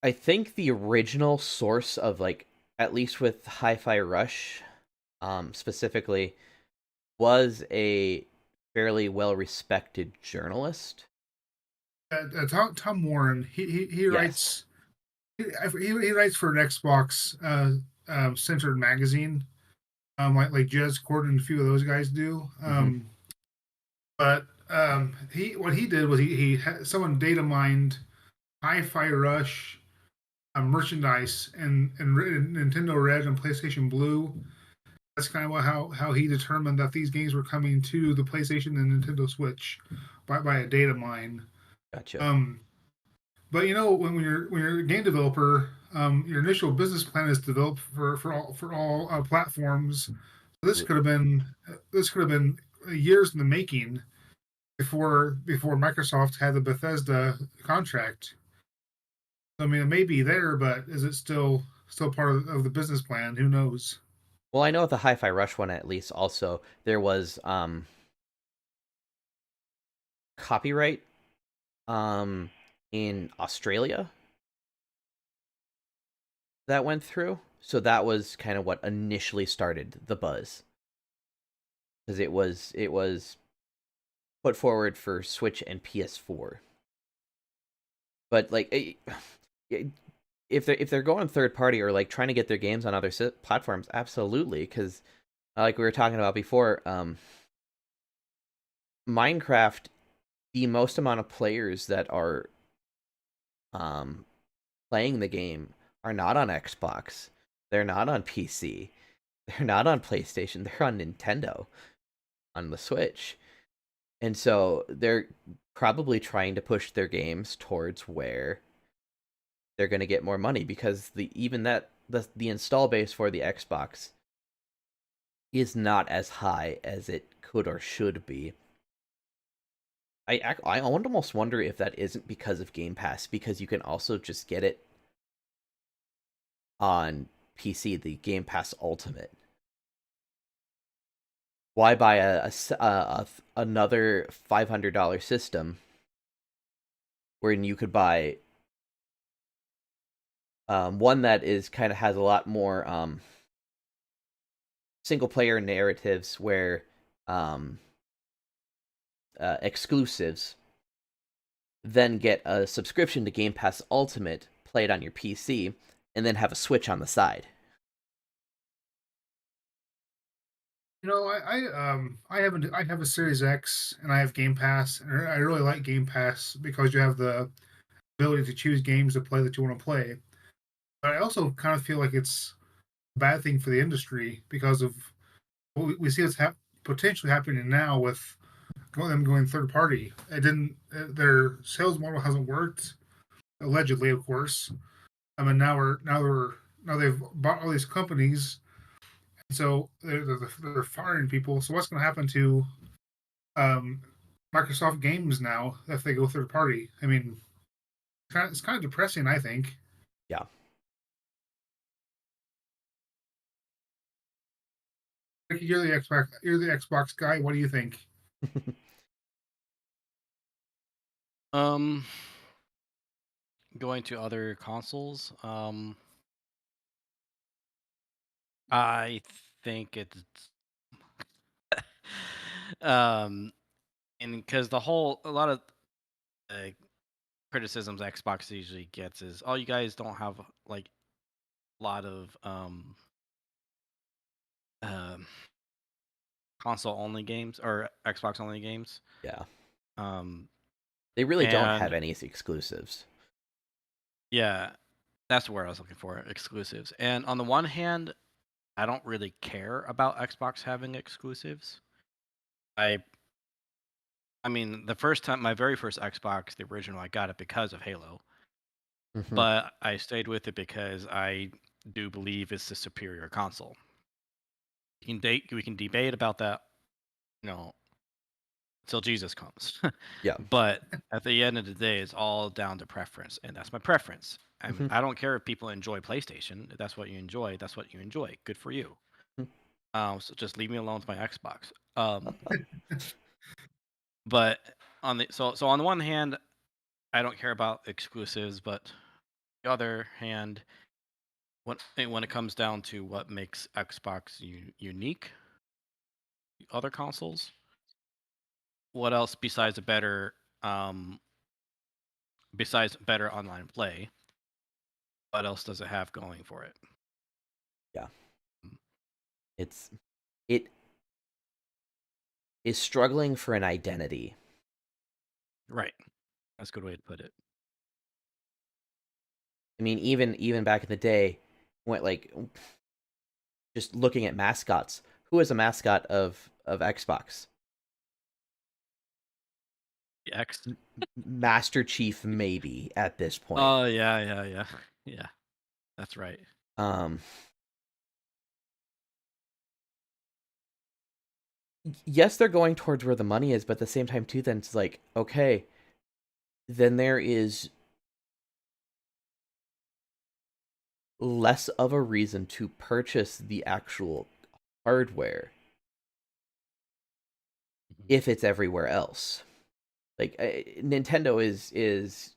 I think the original source of like at least with Hi-Fi Rush, specifically, was a fairly well respected journalist. Tom Warren, he Yes. writes he writes for an Xbox centered magazine, like Jez Corden and a few of those guys do. Mm-hmm. But he what he did was he had someone data mined Hi-Fi Rush merchandise and Nintendo Red and PlayStation Blue. That's kind of how he determined that these games were coming to the PlayStation and Nintendo Switch by a data mine. Gotcha. Um, but when you're a game developer, your initial business plan is developed for all platforms. So this could have been years in the making before Microsoft had the Bethesda contract. I mean, it may be there, but is it still part of the business plan? Who knows? Well, I know at the Hi-Fi Rush one at least also there was copyright um in Australia that went through. So that was kind of what initially started the buzz because it was put forward for Switch and PS4. But like if they're going third party or like trying to get their games on other platforms, absolutely because like we were talking about before, Minecraft, the most amount of players that are um playing the game are not on Xbox. They're not on PC. They're not on PlayStation. They're on Nintendo, on the Switch. And so they're probably trying to push their games towards where they're going to get more money because the install base for the Xbox is not as high as it could or should be. I almost wonder if that isn't because of Game Pass because you can also just get it on PC, the Game Pass Ultimate. Why buy another $500 system when you could buy one that is kind of has a lot more single player narratives where um, exclusives, then get a subscription to Game Pass Ultimate, play it on your PC, and then have a Switch on the side. I have a Series X and I have Game Pass, and I really like Game Pass because you have the ability to choose games to play that you want to play. But I also kind of feel like it's a bad thing for the industry because of what we see what's potentially happening now with them going third party. It didn't. Their sales model hasn't worked, allegedly, of course. I mean, now they've bought all these companies, So they're firing people. So what's going to happen to um, Microsoft Games now if they go third party? I mean, it's kind of depressing, I think. Yeah. Ricky, you're the Xbox guy. What do you think? Um, going to other consoles. I think it's um, and because a lot of uh, criticisms Xbox usually gets is, oh, you guys don't have like a lot of um console only games or Xbox only games. Yeah. Um, They really don't have and any exclusives. yeah, that's where I was looking for exclusives. And on the one hand, I don't really care about Xbox having exclusives. I I mean, my very first Xbox, the original, I got it because of Halo, Mm-hmm. but I stayed with it because I do believe it's the superior console. We can debate about that, you know, till Jesus comes. Yeah. But at the end of the day, it's all down to preference, and that's my preference. I mean, Mm-hmm. I don't care if people enjoy PlayStation. If that's what you enjoy, that's what you enjoy. Good for you. So just leave me alone with my Xbox. But on the one hand, I don't care about exclusives, but the other hand, when it comes down to what makes Xbox unique, other consoles, what else um besides better online play, what else does it have going for it? Yeah. Mm, It is struggling for an identity. Right. That's a good way to put it. I mean, even back in the day, when like just looking at mascots, who is a mascot of Xbox? The X. Master Chief, maybe at this point. Oh yeah. Yeah, that's right. Um, yes, they're going towards where the money is, but at the same time, too, then it's like, okay, then there is less of a reason to purchase the actual hardware Mhm. if it's everywhere else. Like Nintendo is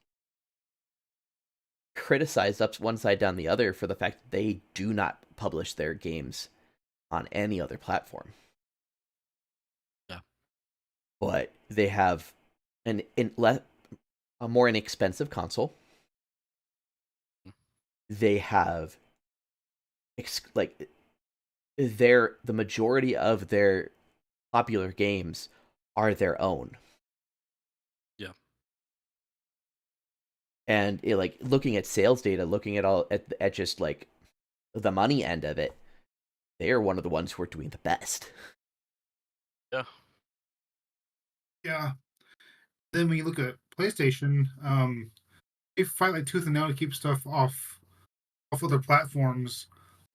criticized up one side down the other for the fact that they do not publish their games on any other platform, Yeah. but they have a more inexpensive console. Mm. They have like the majority of their popular games are their own. Yeah. And like looking at sales data, looking at all at just like the money end of it, they are one of the ones who are doing the best. Yeah. Yeah. Then when you look at PlayStation, they fight like tooth and nail to keep stuff off other platforms.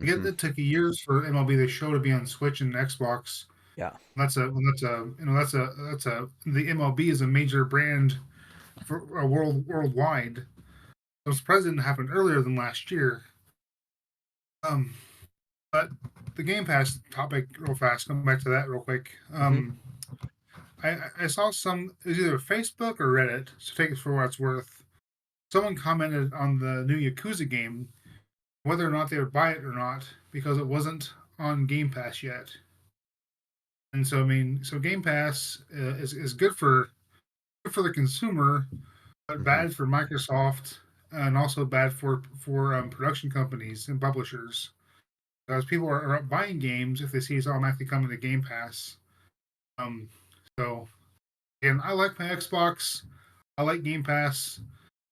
I get Mm-hmm. it took years for MLB The Show to be on Switch and Xbox. Yeah. That's a the MLB is a major brand for worldwide. I'm surprised it didn't happen earlier than last year. Um, but the Game Pass topic, real fast. Come back to that real quick. Mm-hmm. I saw it was either Facebook or Reddit. So take it for what it's worth. Someone commented on the new Yakuza game whether or not they would buy it or not because it wasn't on Game Pass yet. And so I mean, so Game Pass is good for the consumer, but Mm-hmm. bad for Microsoft and also bad for production companies and publishers because people are buying games if they see it's automatically coming to Game Pass. Um, so and I like my Xbox. I like Game Pass.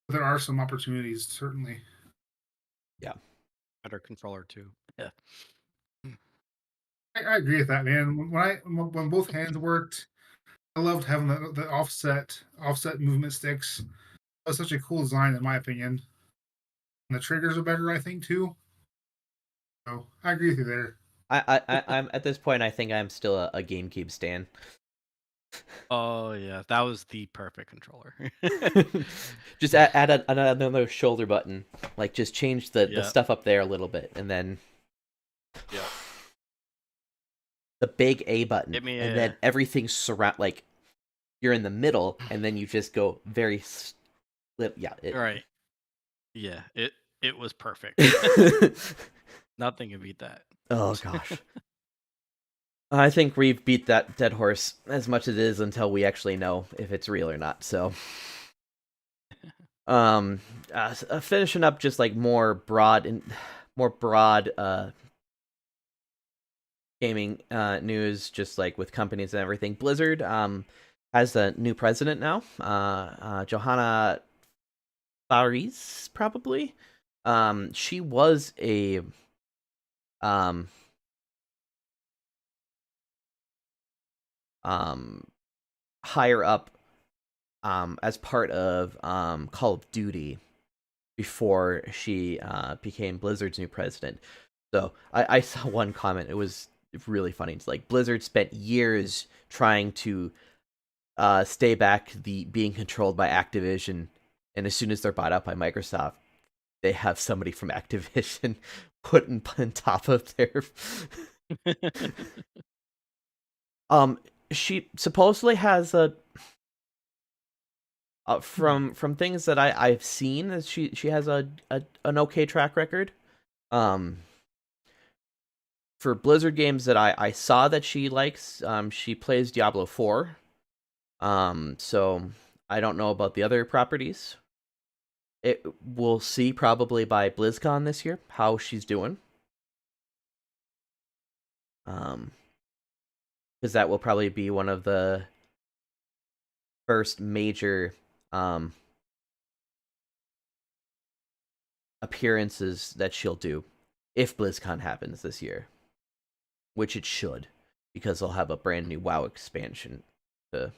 But there are some opportunities certainly. Yeah. Better controller too. Yeah. I agree with that, man. When both hands worked, I loved having the offset movement sticks. That's such a cool design, in my opinion. And the triggers are better, I think, too. So I agree with you there. I'm at this point. I think I'm still a GameCube stan. Oh yeah, that was the perfect controller. Just add another shoulder button, like just change the Yeah, stuff up there a little bit, and then yeah. the big A button, Give me and then a everything surround like you're in the middle, and then you just go very yeah. right. Yeah, it was perfect. Nothing can beat that. Oh gosh. I think we've beat that dead horse as much as it is until we actually know if it's real or not. So, finishing up just like more broad gaming news, just like with companies and everything. Blizzard has a new president now. Johanna Faris, probably. She was a um um higher up as part of Call of Duty before she became Blizzard's new president. So I saw one comment. It was really funny. It's like Blizzard spent years trying to stay back the being controlled by Activision, and as soon as they're bought out by Microsoft, they have somebody from Activision put on top of their. She supposedly has a from things that I've seen, is she has an okay track record. Um, for Blizzard games that I saw that she likes, she plays Diablo 4. So I don't know about the other properties. We'll see probably by BlizzCon this year how she's doing. Because that will probably be one of the first major appearances that she'll do if BlizzCon happens this year, which it should, because they'll have a brand new WoW expansion to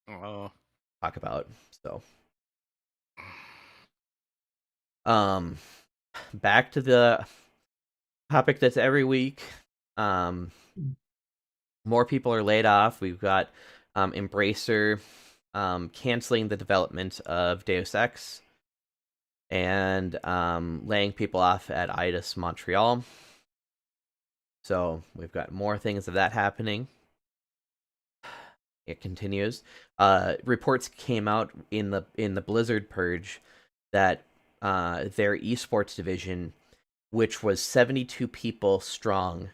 Oh, talk about. So, back to the topic that's every week. More people are laid off. We've got Embracer canceling the development of Deus Ex and laying people off at Eidos Montreal. So we've got more things of that happening. It continues. Reports came out in the Blizzard purge that their esports division, which was 72 people strong,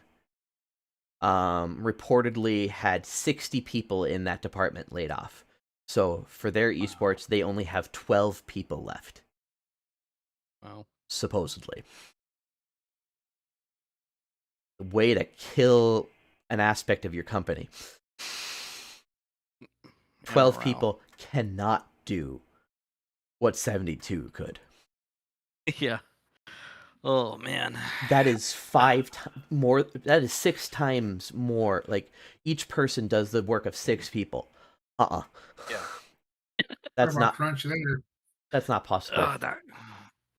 reportedly had 60 people in that department laid off. So for their esports, they only have 12 people left. wow. Supposedly. Way to kill an aspect of your company. 12 morale. people cannot do what 72 could. Yeah. Oh man. That is 5 times more. That is 6 times more. Like, each person does the work of 6 people. Yeah. That's not. crunch there. That's not possible.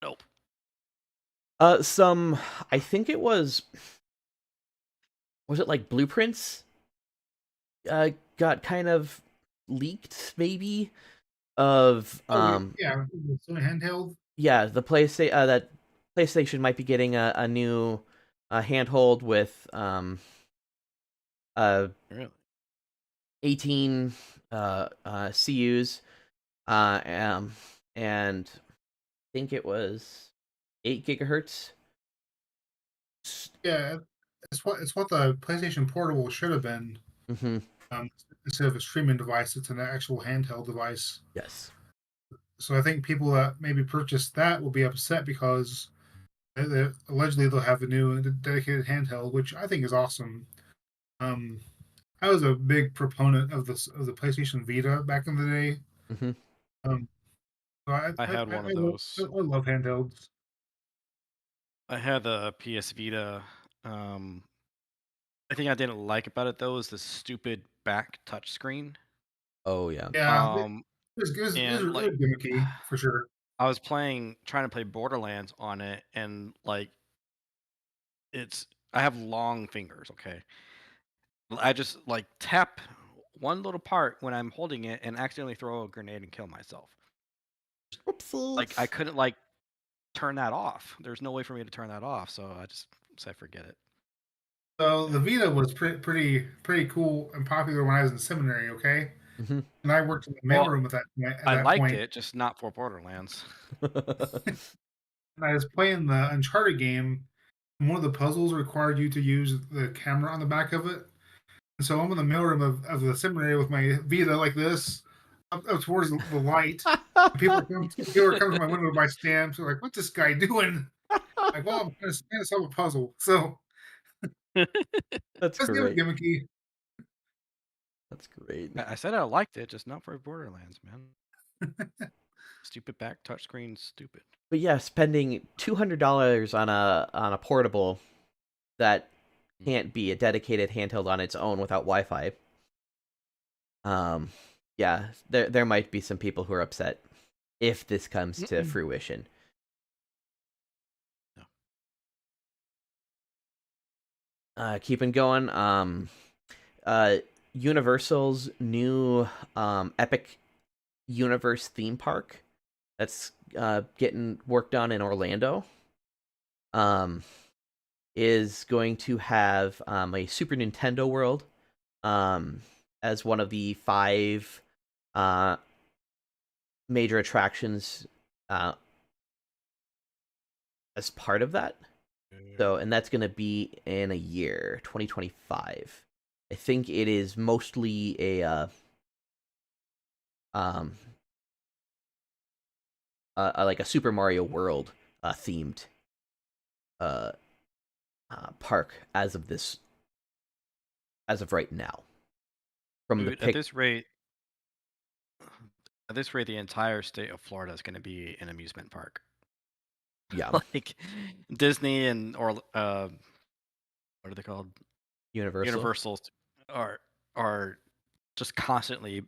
Nope. I think it was it like blueprints? Got kind of leaked, maybe, of Yeah, it's only handheld. yeah, the PlayStation that PlayStation might be getting a new handhold with Really? 18 CUs, and I think it was 8 gigahertz. Yeah, it's what the PlayStation Portable should have been. Mm-hmm. Instead of a streaming device, it's an actual handheld device. Yes. So I think people that maybe purchased that will be upset because allegedly they'll have a new dedicated handheld, which I think is awesome. I was a big proponent of the PlayStation Vita back in the day. Mm-hmm. So I had one of I those. love handhelds. I had the PS Vita. I think I didn't like about it though is the stupid back touchscreen. Oh yeah. Yeah, And it like was gimmicky for sure. I was trying to play Borderlands on it, and like I have long fingers. Okay, I just like tap one little part when I'm holding it and accidentally throw a grenade and kill myself. Oopsie. Like I couldn't like turn that off. There's no way for me to turn that off, so I just said forget it. So the Vita was pretty cool and popular when I was in seminary. Okay, Mm-hmm. and I worked in the Well, mailroom at I that liked point. it, just not for Borderlands. And I was playing the Uncharted game. And one of the puzzles required you to use the camera on the back of it. And so I'm in the mailroom of the seminary with my Vita like this, up towards the light. And people are coming to my window to buy stamps. They're like, "What's this guy doing?" Like, well, I'm trying to solve a puzzle. So That's that's kind of great. gimmicky. That's great. I said I liked it, just not for Borderlands, man. Stupid back touchscreen, stupid. But yeah, spending $200 on a portable that can't be a dedicated handheld on its own without Wi-Fi. Yeah, there might be some people who are upset if this comes to fruition. Keeping going. Universal's new Epic Universe theme park that's getting worked on in Orlando is going to have a Super Nintendo World as one of the 5 major attractions as part of that. So, and that's going to be in a year, 2025. I think it is mostly a like a Super Mario World themed park as of right now. From the Dude, at this rate, the entire state of Florida is going to be an amusement park. Yeah, Like Disney and what are they called? Universal. Universals are just constantly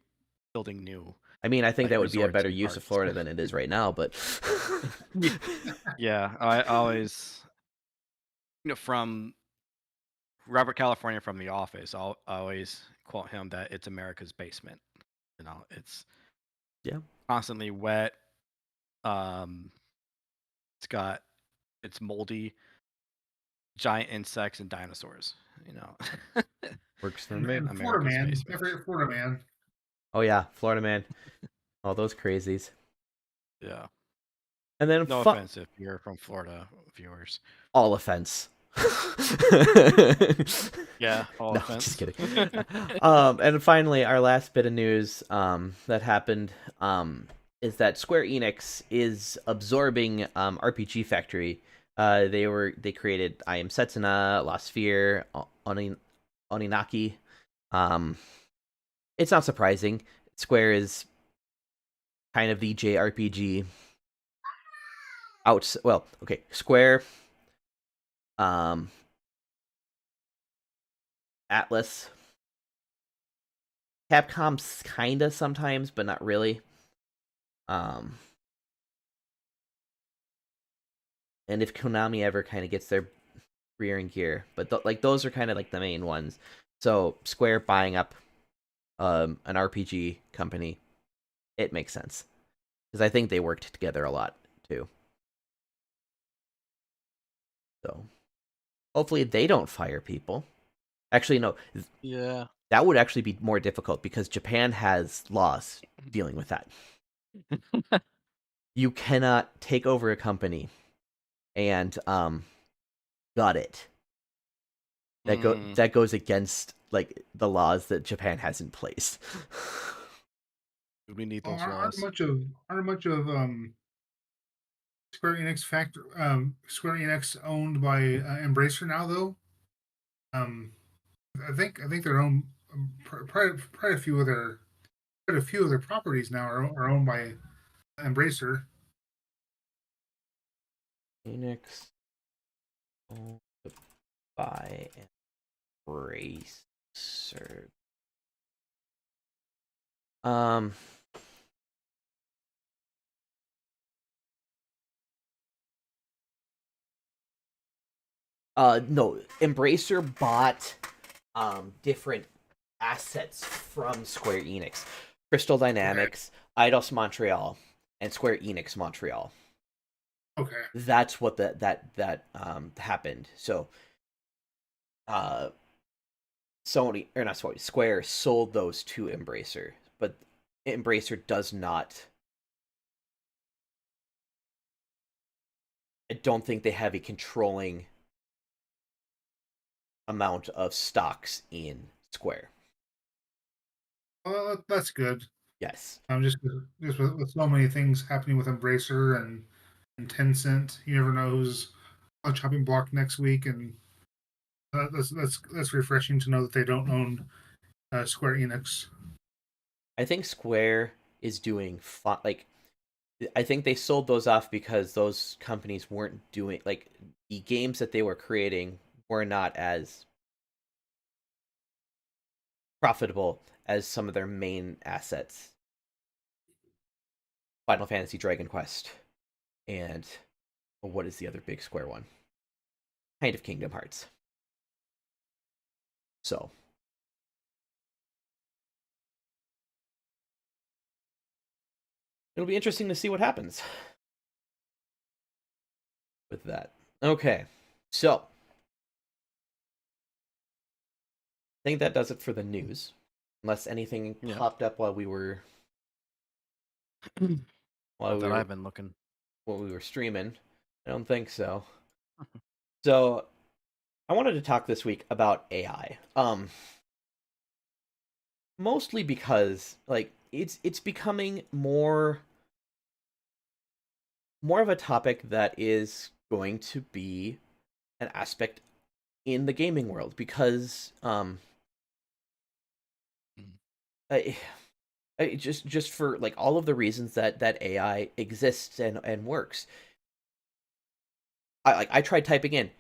building new I mean, I think like that would be a resorts better and use of parks. Florida than it is right now, but Yeah, I always, from Robert California from The Office, I always quote him that it's America's basement. It's yeah. constantly wet. Um, it's moldy, giant insects and dinosaurs. You know, Works for And, me. and Florida America's man, basement. every Florida man. Oh yeah, Florida man. All those crazies. Yeah. And then No offense if you're from Florida, viewers. all offense. Yeah, all No, offense. just kidding. And finally, our last bit of news that happened is that Square Enix is absorbing RPG Factory. They created I Am Setsuna, Lost Sphere, Oninaki. It's not surprising. Square is kind of the JRPG Square, Atlas, Capcom's kinda sometimes, but not really. And if Konami ever kind of gets their rear in gear, but those are kind of like the main ones. So Square buying up an RPG company, it makes sense because I think they worked together a lot too. So hopefully they don't fire people. Actually, no. Yeah. That would actually be more difficult because Japan has laws dealing with that. You cannot take over a company and gut it. That goes against like the laws that Japan has in place. We need Oh, those aren't laws. much of Square Enix owned by Embracer now though. Um, I think their own quite a few of their properties now are owned by Embracer. Phoenix owned by Embracer. Um, No, Embracer bought different assets from Square Enix. Crystal Dynamics, Eidos Montreal, and Square Enix Montreal. Okay. That's what that happened. So Sony, or not Sony, Square sold those to Embracer, but Embracer does not. I don't think they have a controlling amount of stocks in Square. Well, that's good. Yes. I'm just with so many things happening with Embracer and Tencent, you never know who's on the chopping block next week, and that's refreshing to know that they don't own Square Enix. I think Square is doing fine. Like, I think they sold those off because those companies weren't doing, like, the games that they were creating were not as profitable as some of their main assets. Final Fantasy, Dragon Quest, and what is the other big Square one? Kind of Kingdom Hearts. So it'll be interesting to see what happens with that. Okay, so I think that does it for the news. Unless anything popped up while we were I've been looking. while we were streaming. I don't think so. So I wanted to talk this week about AI. Mostly because like it's becoming more of a topic that is going to be an aspect in the gaming world because I, just for like all of the reasons that AI exists and works. I tried typing in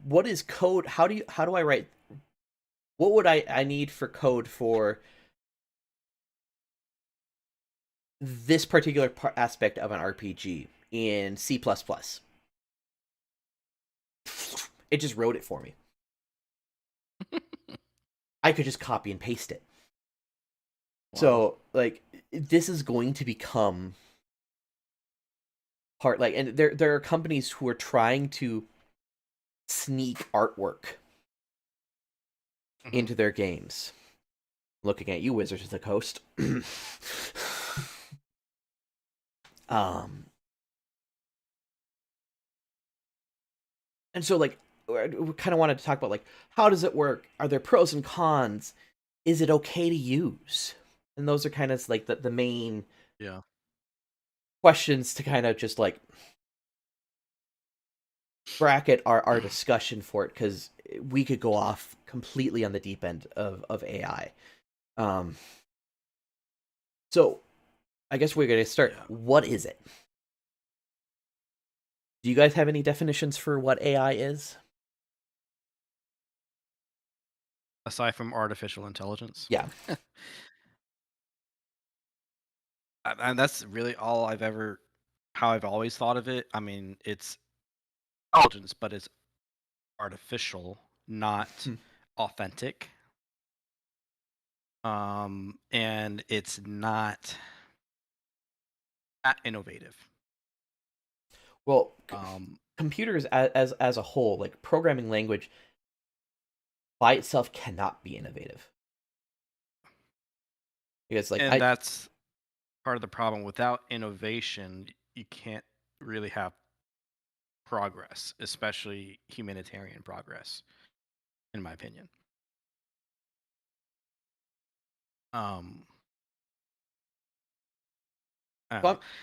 what is code, how do I write, what would I need for code for this particular aspect of an RPG in C++. It just wrote it for me. I could just copy and paste it. Wow. So, like, this is going to become part, like, and there are companies who are trying to sneak artwork into their games. Looking at you, Wizards of the Coast. And so, like, we kind of wanted to talk about, like, how does it work? Are there pros and cons? Is it okay to use? And those are kind of like the main questions to kind of just like bracket our discussion for it, because we could go off completely on the deep end of AI. So I guess we're going to start. What is it? Do you guys have any definitions for what AI is? Aside from artificial intelligence? Yeah. And that's really all how I've always thought of it. I mean, it's intelligence, but it's artificial, not authentic. And it's not innovative. Well, computers as a whole, like programming language by itself cannot be innovative. Because like that's part of the problem. Without innovation, you can't really have progress, especially humanitarian progress, in my opinion. Well,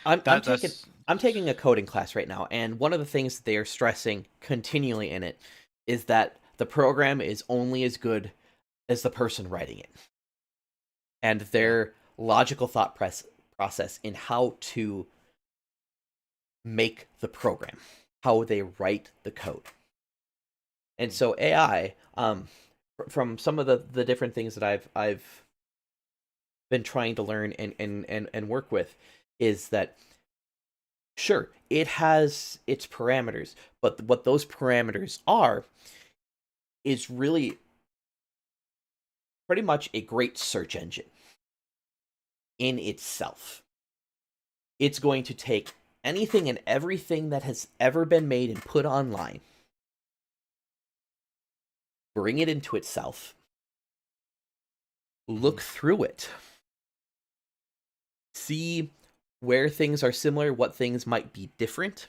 I'm taking a coding class right now, and one of the things that they are stressing continually in it is that the program is only as good as the person writing it, and their logical thought process in how to make the program, how they write the code. And so AI, from some of the different things that I've been trying to learn and work with, is that Sure, it has its parameters, but what those parameters are is really pretty much a great search engine in itself. It's going to take anything and everything that has ever been made and put online, bring it into itself, look through it, see where things are similar, what things might be different,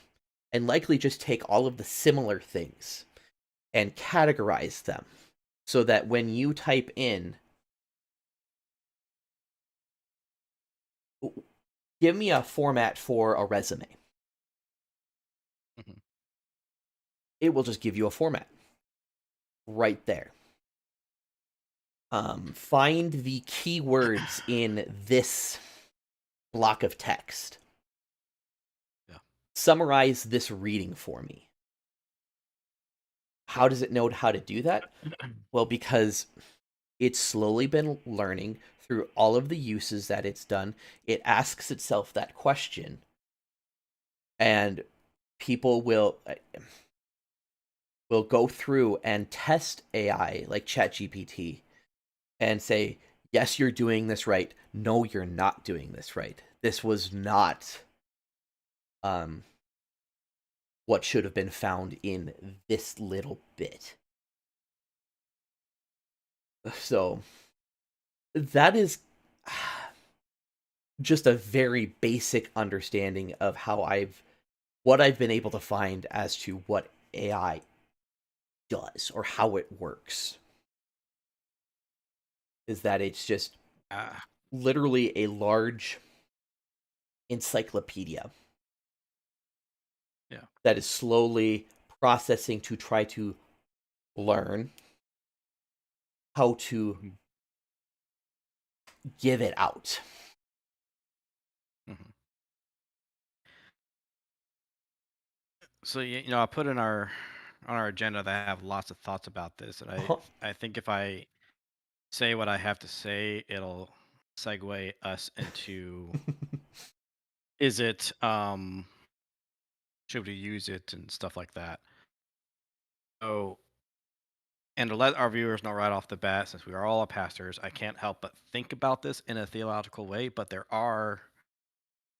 and likely just take all of the similar things and categorize them so that when you type in, give me a format for a resume, Mhm. it will just give you a format right there. Find the keywords in this block of text. Yeah. Summarize this reading for me. How does it know how to do that? Well, because it's slowly been learning through all of the uses that it's done. It asks itself that question, and people will go through and test AI like ChatGPT and say, yes, you're doing this right. No, you're not doing this right. This was not um, what should have been found in this little bit. So that is just a very basic understanding of what I've been able to find as to what AI does or how it works. Is that it's just Ah, literally a large encyclopedia yeah. that is slowly processing to try to learn how to Mhm. give it out. Mhm. So I put in our on our agenda that I have lots of thoughts about this, and Uh-huh. I think if I say what I have to say, it'll segue us into is it should we use it and stuff like that. So, and to let our viewers know right off the bat, since we are all pastors, I can't help but think about this in a theological way, but there are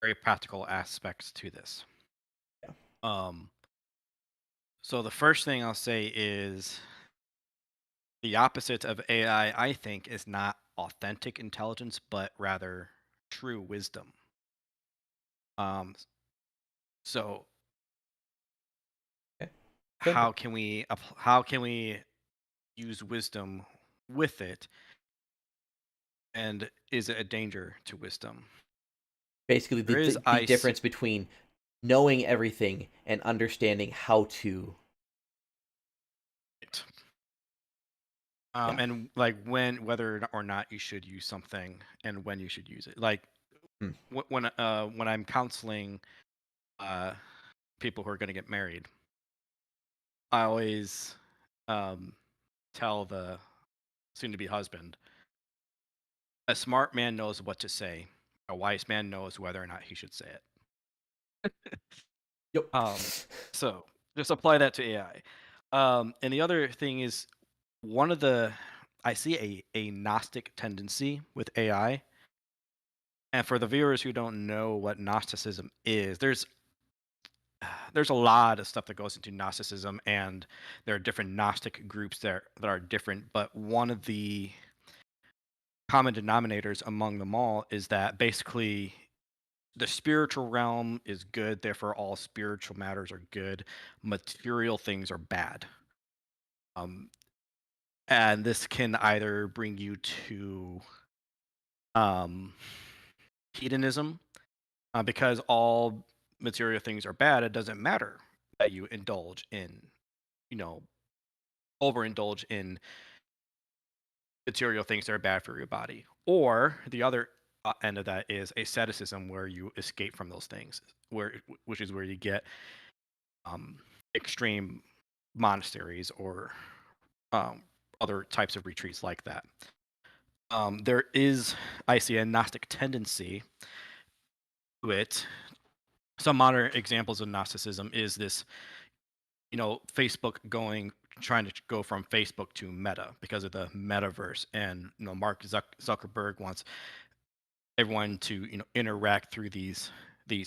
very practical aspects to this. Yeah. Um, so the first thing I'll say is the opposite of AI, I think, is not authentic intelligence, but rather true wisdom. Um, so Okay. Simple. how can we use wisdom with it, and is it a danger to wisdom? Basically, There is the I see difference between knowing everything and understanding how to. it. Yeah. And like when whether or not you should use something and when you should use it. Like Hmm. when I'm counseling uh people who are going to get married, I always um tell the soon to be husband, a smart man knows what to say. A wise man knows whether or not he should say it. Yep. So just apply that to AI. And the other thing is one of the I see a Gnostic tendency with AI. And for the viewers who don't know what Gnosticism is, there's a lot of stuff that goes into Gnosticism, and there are different Gnostic groups that are different. But one of the common denominators among them all is that basically the spiritual realm is good, therefore all spiritual matters are good. Material things are bad. Um, and this can either bring you to um, hedonism, because all material things are bad. It doesn't matter that you indulge in, you know, overindulge in material things that are bad for your body. Or the other end of that is asceticism, where you escape from those things, which is where you get um, extreme monasteries or um, other types of retreats like that. There is, I see, a Gnostic tendency to it some modern examples of Gnosticism is this, Facebook trying to go from Facebook to Meta because of the metaverse, and Mark Zuckerberg wants everyone to interact through these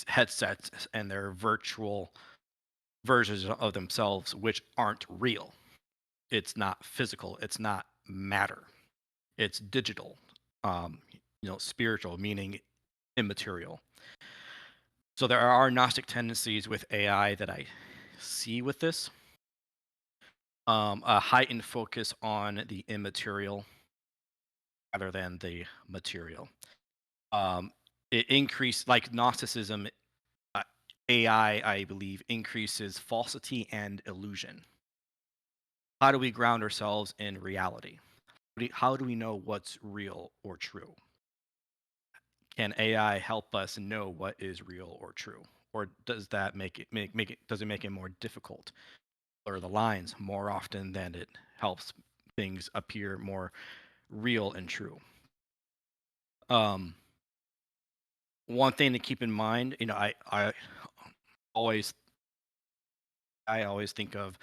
headsets and their virtual versions of themselves, which aren't real. It's not physical. It's not matter. It's digital. Spiritual, meaning immaterial. So there are Gnostic tendencies with AI that I see with this. A heightened focus on the immaterial rather than the material. It increased, like Gnosticism, AI, I believe, increases falsity and illusion. How do we ground ourselves in reality? How do we know what's real or true? Can AI help us know what is real or true, or does that make it does it make it more difficult, blur the lines more often than it helps things appear more real and true? One thing to keep in mind, always I always think of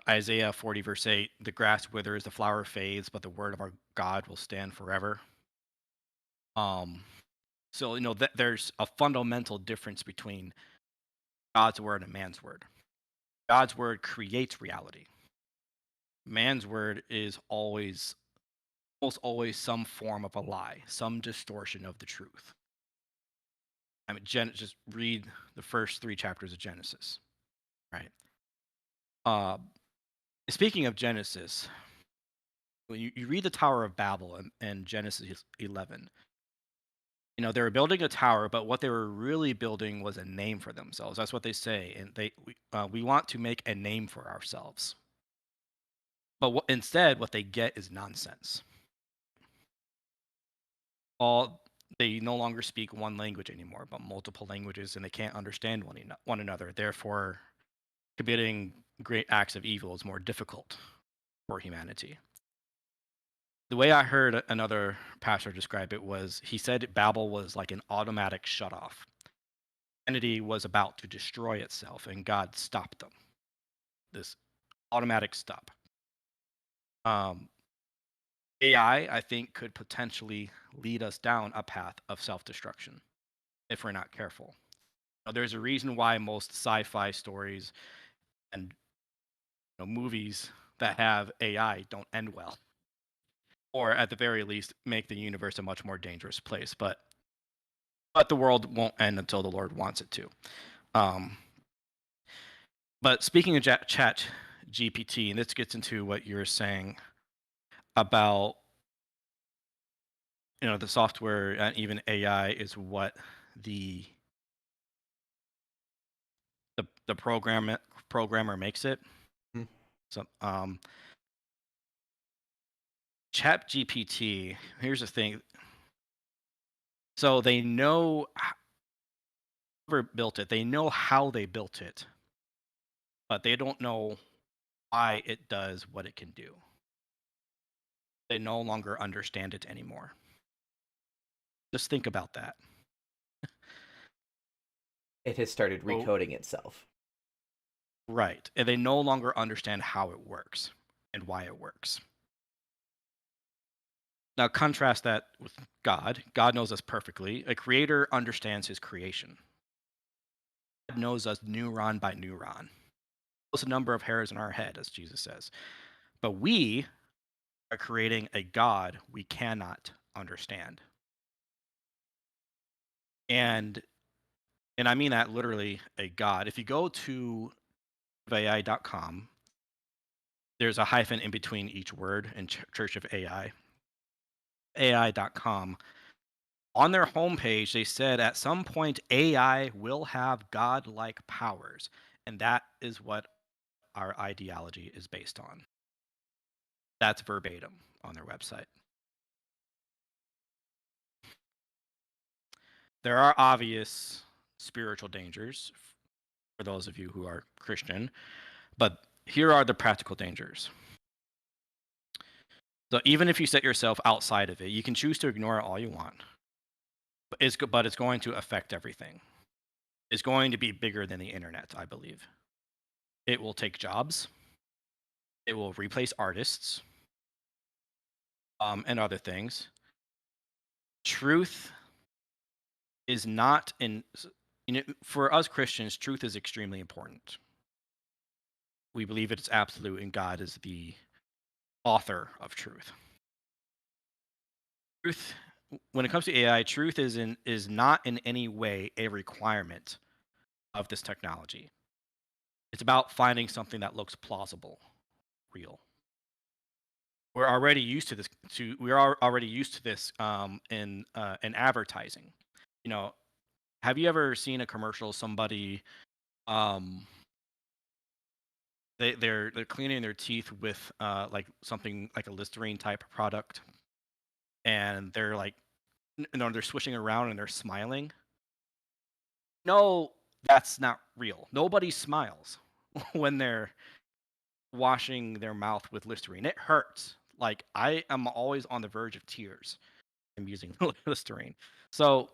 Isaiah 40 verse 8, the grass withers, the flower fades, but the word of our God will stand forever. So that there's a fundamental difference between God's word and man's word. God's word creates reality. Man's word is almost always some form of a lie, some distortion of the truth. I mean, just read the first 3 chapters of Genesis, right? Speaking of Genesis, when you read the Tower of Babel in Genesis 11, they were building a tower, but what they were really building was a name for themselves. That's what they say, and we want to make a name for ourselves. But instead, what they get is nonsense. They no longer speak one language anymore, but multiple languages, and they can't understand one another. Therefore, committing great acts of evil is more difficult for humanity. The way I heard another pastor describe it was, he said Babel was like an automatic shutoff. Humanity was about to destroy itself, and God stopped them. This automatic stop. AI, I think, could potentially lead us down a path of self-destruction if we're not careful. There's a reason why most sci-fi stories and movies that have AI don't end well, or at the very least make the universe a much more dangerous place. But the world won't end until the Lord wants it to. But speaking of Chat GPT, and this gets into what you're saying about the software and even AI is what the programmer makes it. Hmm. So Chat GPT, here's the thing. So they know whoever built it, they know how they built it, but they don't know why it does what it can do. They no longer understand it anymore. Just think about that. It has started recoding itself. Right. And they no longer understand how it works and why it works. Now, contrast that with God. God knows us perfectly. A creator understands his creation. God knows us neuron by neuron. Knows the number of hairs in our head, as Jesus says. But we are creating a God we cannot understand. And I mean that literally, a God. If you go to AI.com, there's a hyphen in between each word in Church of AI. AI.com. On their homepage, they said at some point AI will have God-like powers, and that is what our ideology is based on. That's verbatim on their website. There are obvious spiritual dangers for those of you who are Christian, but here are the practical dangers. So even if you set yourself outside of it, you can choose to ignore it all you want, but it's going to affect everything. is going to be bigger than the internet, I believe. It will take jobs. It will replace artists, and other things. Truth is not in, for us Christians, truth is extremely important. We believe it's absolute, and God is the author of truth. Truth, when it comes to AI, truth is not in any way a requirement of this technology. It's about finding something that looks plausible, real. We're already used to this. We are already used to this in advertising. You know, have you ever seen a commercial? Somebody um, they're cleaning their teeth with like something like a Listerine type product, and they're like, they're swishing around and they're smiling. No, that's not real. Nobody smiles when they're washing their mouth with Listerine. It hurts. Like, I am always on the verge of tears. I'm using Listerine. So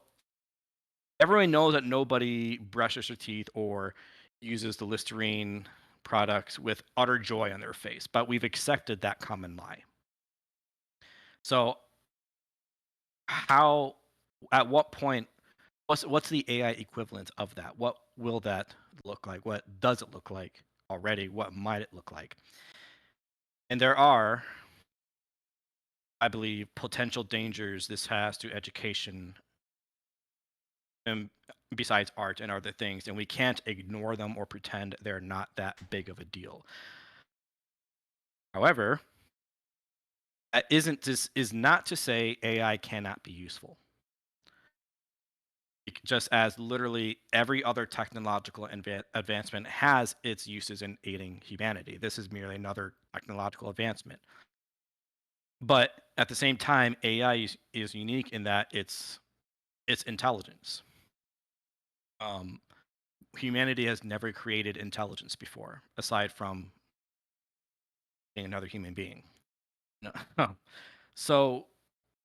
everyone knows that nobody brushes their teeth or uses the Listerine products with utter joy on their face, but we've accepted that common lie. So how, at what point, what's the AI equivalent of that? What will that look like? What does it look like already? What might it look like? And there are, I believe, potential dangers this has to education, and besides art and other things, and we can't ignore them or pretend they're not that big of a deal. However, that is not to say AI cannot be useful. Just as literally every other technological advancement has its uses in aiding humanity. This is merely another technological advancement. But at the same time, AI is unique in that it's intelligence. Humanity has never created intelligence before, aside from being another human being. No. So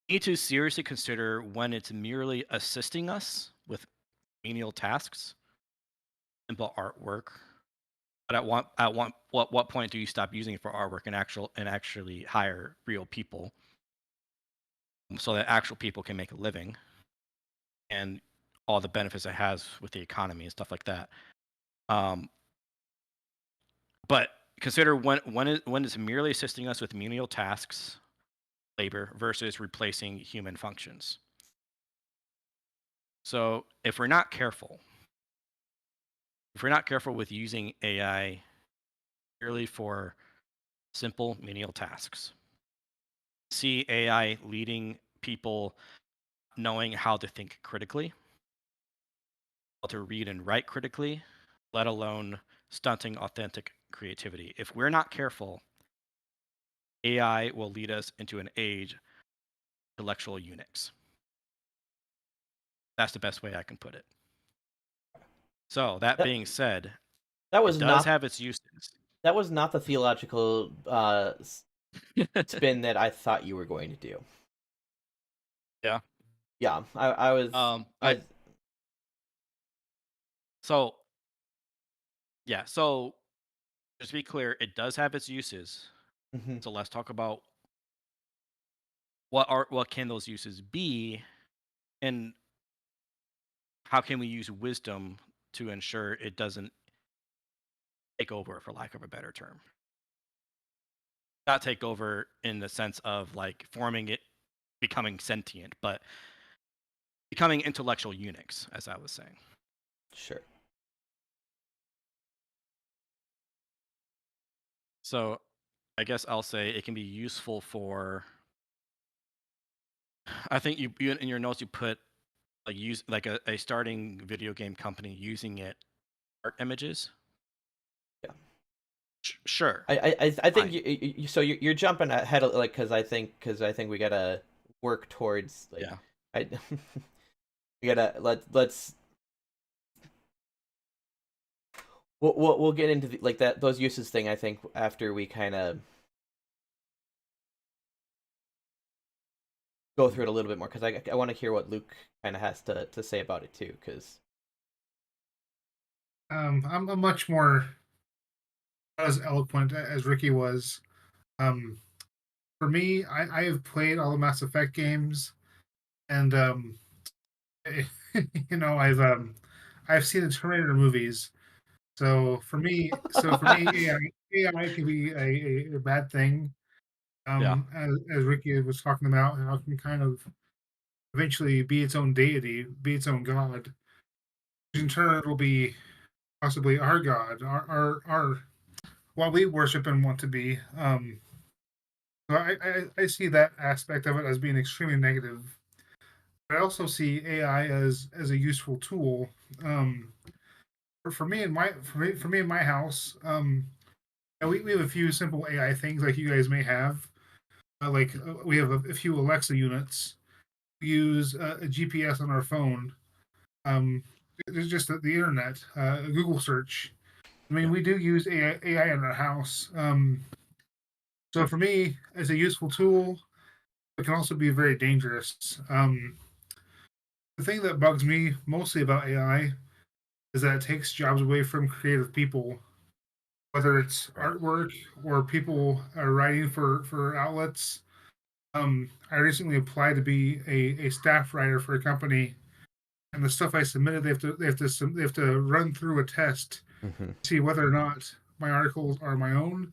we need to seriously consider when it's merely assisting us with menial tasks, simple artwork. But what point do you stop using it for artwork and actually hire real people so that actual people can make a living and all the benefits it has with the economy and stuff like that. But consider when it's merely assisting us with menial tasks, labor versus replacing human functions. So if we're not careful with using AI purely for simple menial tasks, see AI leading people knowing how to think critically, how to read and write critically, let alone stunting authentic creativity. If we're not careful, AI will lead us into an age of intellectual eunuchs. That's the best way I can put it. So that That, being said, that it was does not have its uses. that was not the theological spin that I thought you were going to do. Yeah. Yeah, I was. But so yeah, so just to be clear, it does have its uses. Mhm. So let's talk about what can those uses be, and how can we use wisdom to ensure it doesn't take over, for lack of a better term. Not take over in the sense of like forming it, becoming sentient, but becoming intellectual eunuchs, as I was saying. Sure. So I guess I'll say it can be useful for. I think you in your notes you put like use like a starting video game company using it art images. Yeah. Sure. I think Fine. so you're jumping ahead of, like, because I think we gotta work towards, like, Yeah. I we gotta let's we'll get into like that those uses thing, I think, after we kind of go through it a little bit more, because I want to hear what Luke kind of has to say about it too, because I'm much more not as eloquent as Ricky was. Um, for me, I have played all the Mass Effect games, and I've seen the Terminator movies. So for me, AI can be a bad thing. Yeah. As Ricky was talking about, how it can kind of eventually be its own deity, be its own god. In turn, it'll be possibly our god, our what we worship and want to be. So I see that aspect of it as being extremely negative. But I also see AI as a useful tool. Um, for me in my house, we have a few simple AI things like you guys may have. We have a few Alexa units. We use a GPS on our phone. Um, there's just the internet, a Google search. I mean, Yeah. we do use AI in our house. So for me, it's a useful tool. It can also be very dangerous. The thing that bugs me mostly about AI is that it takes jobs away from creative people, whether it's Right. artwork or people writing for outlets. I recently applied to be a staff writer for a company, and the stuff I submitted, they have to run through a test Mm-hmm. to see whether or not my articles are my own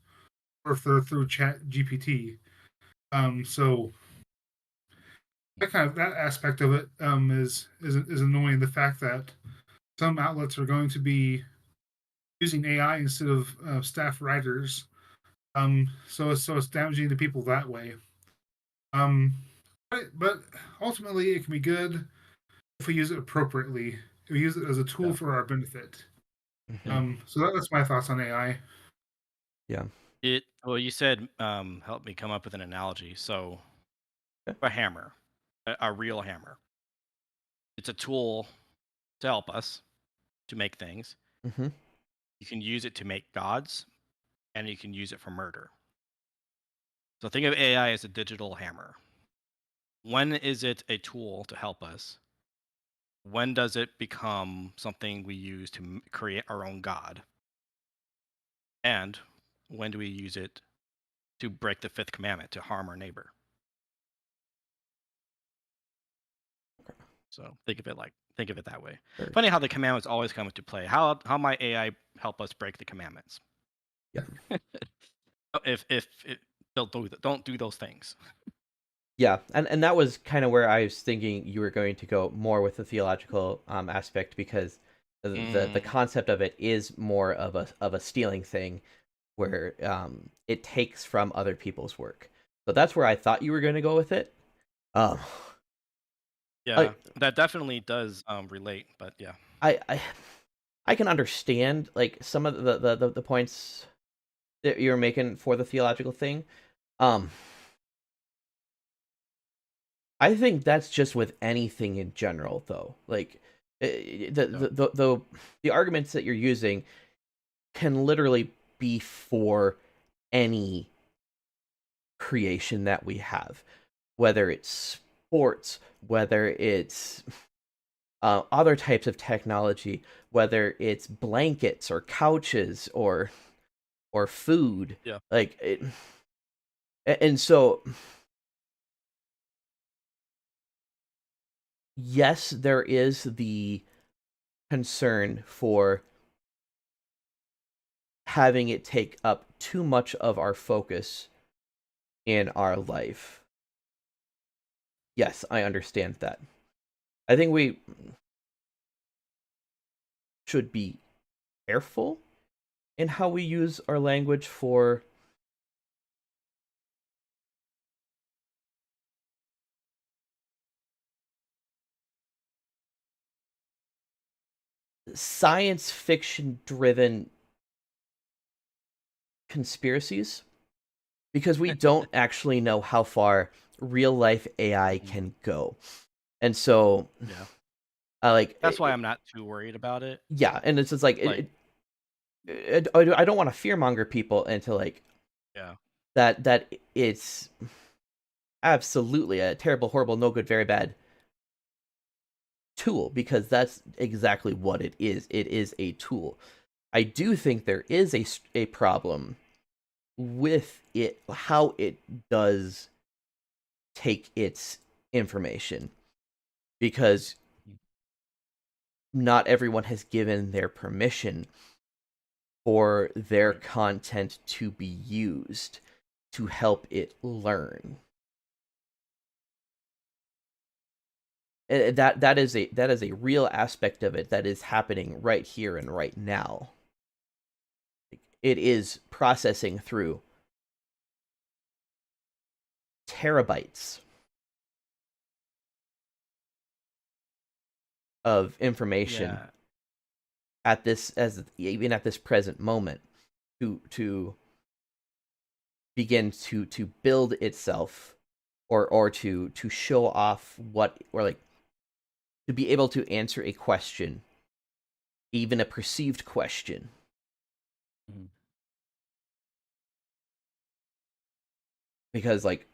or if they're through Chat GPT. So that aspect of it is annoying. The fact that some outlets are going to be using AI instead of staff writers. So it's damaging to people that way. Um, but ultimately, it can be good if we use it appropriately. If we use it as a tool Yeah. for our benefit. Mm-hmm. Yeah. So that's my thoughts on AI. Yeah. Well, you said help me come up with an analogy. So Okay. a hammer, a real hammer. It's a tool to help us to make things. Mm-hmm. You can use it to make gods, and you can use it for murder. So think of AI as a digital hammer. When is it a tool to help us? When does it become something we use to create our own god? And when do we use it to break the fifth commandment, to harm our neighbor? So think of it that way. Sure. Funny how the commandments always come into play. How might AI help us break the commandments? Yeah. If it, don't do those things. Yeah, and that was kind of where I was thinking you were going to go more with the theological aspect, because the Mm, concept of it is more of a stealing thing, where it takes from other people's work. So that's where I thought you were going to go with it. Um, I, yeah, that definitely does relate. But yeah, I I can understand like some of the points that you're making for the theological thing. Um, I think that's just with anything in general, though. Like yeah, the arguments that you're using can literally be for any creation that we have, whether it's sports, whether it's other types of technology, whether it's blankets or couches or food, yeah, like it, and so yes, there is the concern for having it take up too much of our focus in our life. Yes, I understand that. I think we should be careful in how we use our language for science fiction driven conspiracies, because we don't actually know how far real life AI mhm, can go. And so yeah. I like That's why I'm not too worried about it. yeah, and it's just like Like, I don't want to fearmonger people into like yeah, that it's absolutely a terrible, horrible, no good, very bad tool, because that's exactly what it is. It is a tool. I do think there is a problem with it, how it does take its information, because not everyone has given their permission for their Right. content to be used to help it learn. That is a real aspect of it that is happening right here and right now. It is processing through terabytes of information Yeah. at this, as even at this present moment, to begin to build itself, or to show off what, or like to be able to answer a question, even a perceived question. Mhm. Because like,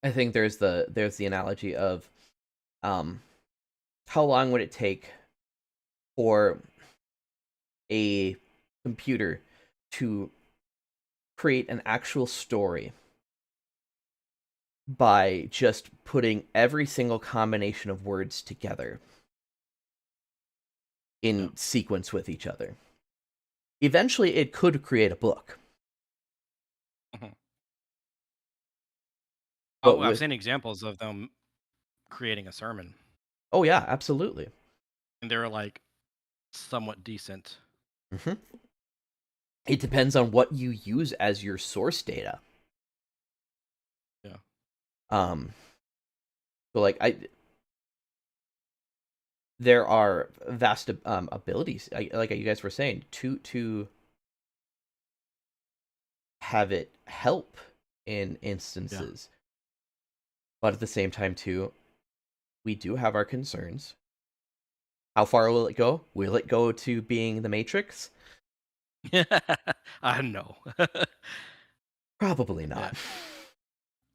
I think there's the analogy of, um how long would it take for a computer to create an actual story by just putting every single combination of words together Yeah. in sequence with each other? Eventually, it could create a book, Mhm. but Oh, I've with seen examples of them creating a sermon, oh yeah, absolutely. and they're like somewhat decent. hmm It depends on what you use as your source data. Yeah. Um, so like there are vast abilities, like you guys were saying, to have it help in Yeah. instances, but at the same time too, we do have our concerns. How far will it go? Will it go to being the Matrix? I know. Probably Yeah. not.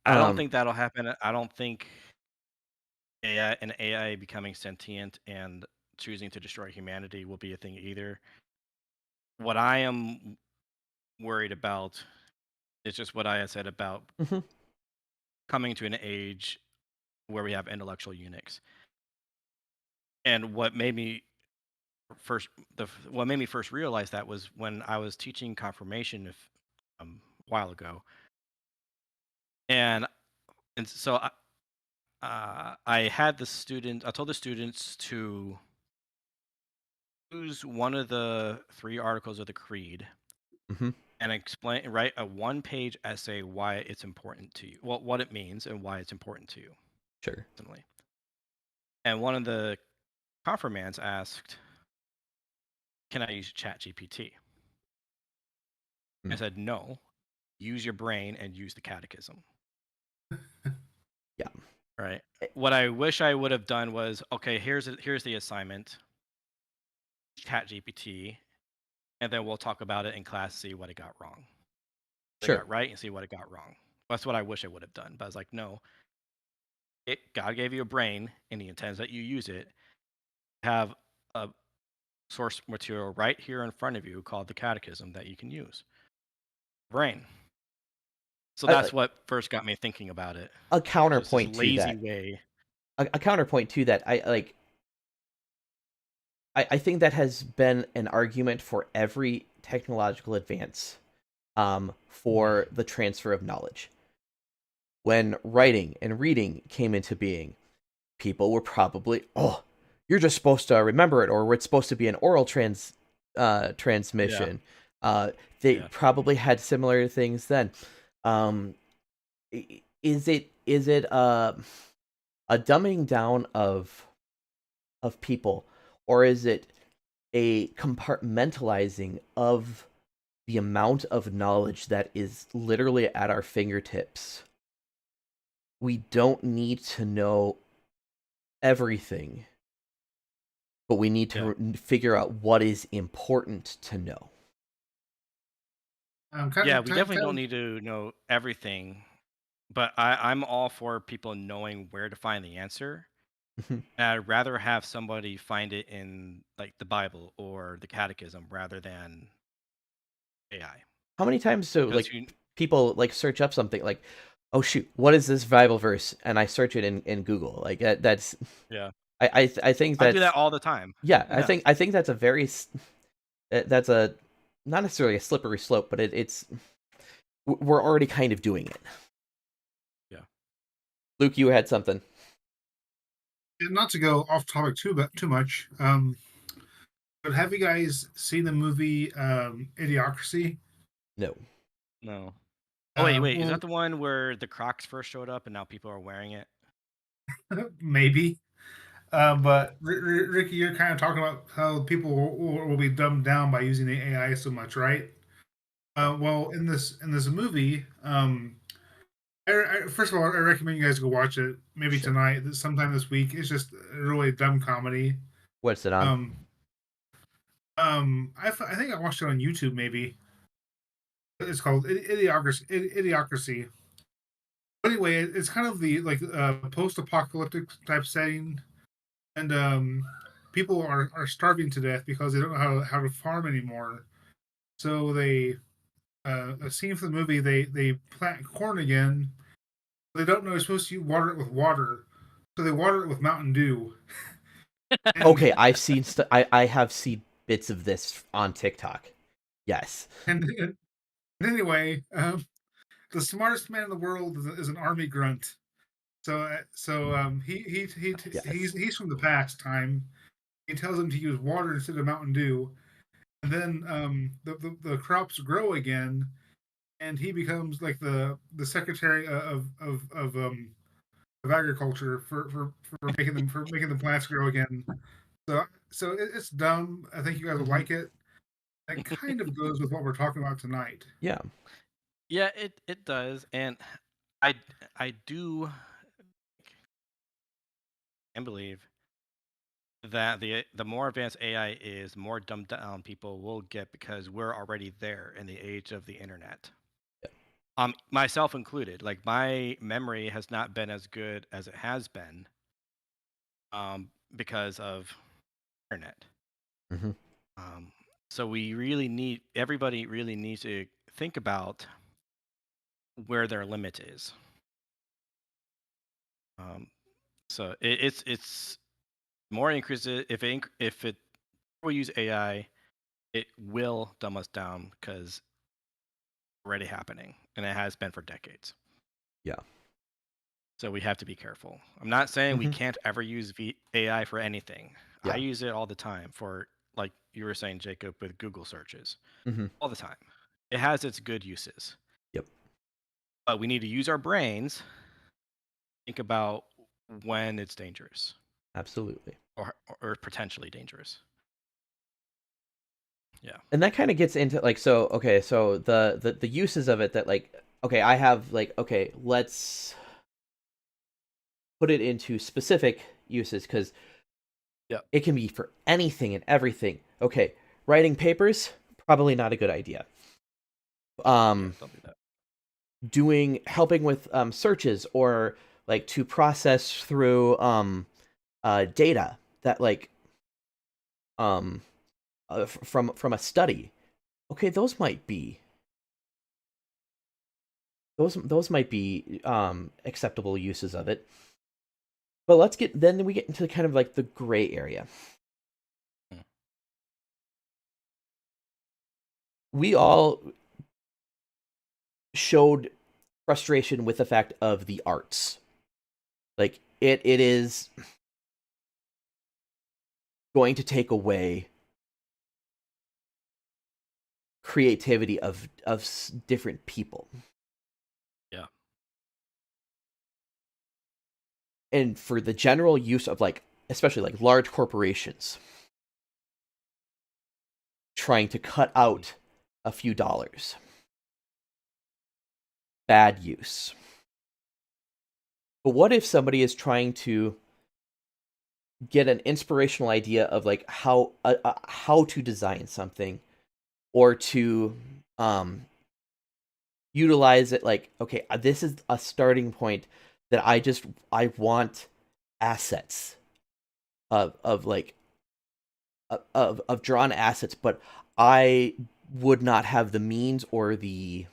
I don't um think that'll happen. I don't think AI becoming sentient and choosing to destroy humanity will be a thing either. What I am worried about is just what I had said about mhm, coming to an age where we have intellectual eunuchs. And what made me first realize that was when I was teaching confirmation a while ago, and I had the student. I told the students to choose one of the three articles of the creed mhm, and write a one-page essay why it's important to you, what it means and why it's important to you sure. personally. And one of the confirmands asked, "Can I use ChatGPT?" I Mm, said, "No. Use your brain and use the catechism." yeah. Right. Eh, What I wish I would have done was, okay, here's the assignment, ChatGPT, and then we'll talk about it in class, see what it got wrong. What it sure. got right and see what it got wrong. That's what I wish I would have done. But I was like, no, God gave you a brain and he intends that you use it. Have a source material right here in front of you called the catechism that you can use. Brain. So I, that's what first got me thinking about it. a Just this counterpoint to lazy that. way. A counterpoint to that. I like. I think that has been an argument for every technological advance, Mhm. for the transfer of knowledge. When writing and reading came into being, people were probably, oh, you're just supposed to remember it, or it's supposed to be an oral Yeah. transmission. Uh, they Yeah. probably had similar things then. Um, is it a dumbing down of people, or is it a compartmentalizing of the amount of knowledge that is literally at our fingertips? We don't need to know everything, but we need Yeah. to figure out what is important to know. Kind Yeah. of, We kind definitely kind don't of, need to know everything, but I'm all for people knowing where to find the answer Mhm. And I'd rather have somebody find it in like the Bible or the Catechism rather than AI. How many times do Because like people like search up something like, oh shoot, what is this Bible verse? And I search it in Google. Like that's yeah, I think I do that that's all the time. yeah. I Yeah, think I think that's a very that's a not necessarily a slippery slope, but it's we're already kind of doing it. yeah. Luke, you had something. And not to go off topic too much, but have you guys seen the movie Idiocracy? No. No. Oh wait, is Well, that the one where the Crocs first showed up and now people are wearing it? maybe. But Ricky, you're kind of talking about how people will be dumbed down by using the AI so much, right? Well, in this movie, first of all, I recommend you guys go watch it. Maybe Sure. tonight, sometime this week. It's just a really dumb comedy. What's it on? Um, I think I watched it on YouTube. Maybe it's called Idiocracy. Idiocracy. But anyway, it's kind of the like post-apocalyptic type setting, and people are starving to death because they don't know how to farm anymore. So they a scene from the movie they plant corn again. They don't know they're supposed to water it with water, so they water it with Mountain Dew. And Okay, I've seen I have seen bits of this on TikTok. Yes. and anyway, the smartest man in the world is an army grunt. So Yes. he's from the past time. He tells him to use water instead of Mountain Dew, and then the crops grow again, and he becomes like the secretary of agriculture for making the plants grow again. So it's dumb. I think you guys will Mhm. like it. It kind of goes with what we're talking about tonight. Yeah. Yeah, it does, and I I do and believe that the more advanced AI is, more dumbed down people will get because we're already there in the age of the internet. Myself included. Like my memory has not been as good as it has been, because of internet. Hmm. Um, so we really need everybody really needs to think about where their limit is. Um, so it's more increases if it will use AI, it will dumb us down because already happening and it has been for decades. Yeah. So we have to be careful. I'm not saying we Hmm. can't ever use AI for anything. I Yeah. use it all the time for, like you were saying, Jacob, with Google searches Hmm. all the time. It has its good uses, Yep. but we need to use our brains, think about when it's dangerous Absolutely. or potentially dangerous. Yeah. And that kind of gets into like so okay, so the uses of it that like okay, I have like okay, let's put it into specific uses cuz Yeah. it can be for anything and everything. Okay, writing papers probably not a good idea. Yeah. Um Don't do that. doing helping with searches or like to process through data that like um from a study. Okay, those might be acceptable uses of it. But then we get into kind of like the gray area. Mm. We all showed frustration with the fact of the arts. Like it is going to take away creativity of different people. Yeah. And for the general use of like especially like large corporations trying to cut Mm. out a few dollars. Bad use. But what if somebody is trying to get an inspirational idea of like how to design something or to um utilize it like okay, this is a starting point that I want assets. of like of drawn assets, but I would not have the means or the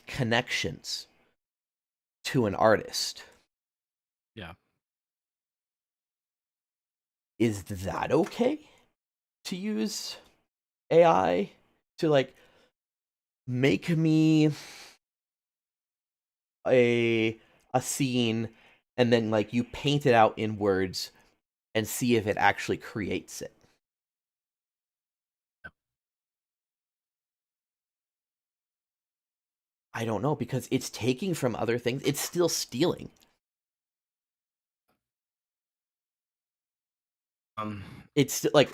connections to an artist. Yeah. Is that okay to use AI to like make me a a scene and then like you paint it out in words and see if it actually creates it? I don't know because it's taking from other things. It's still stealing. Um. It's still like,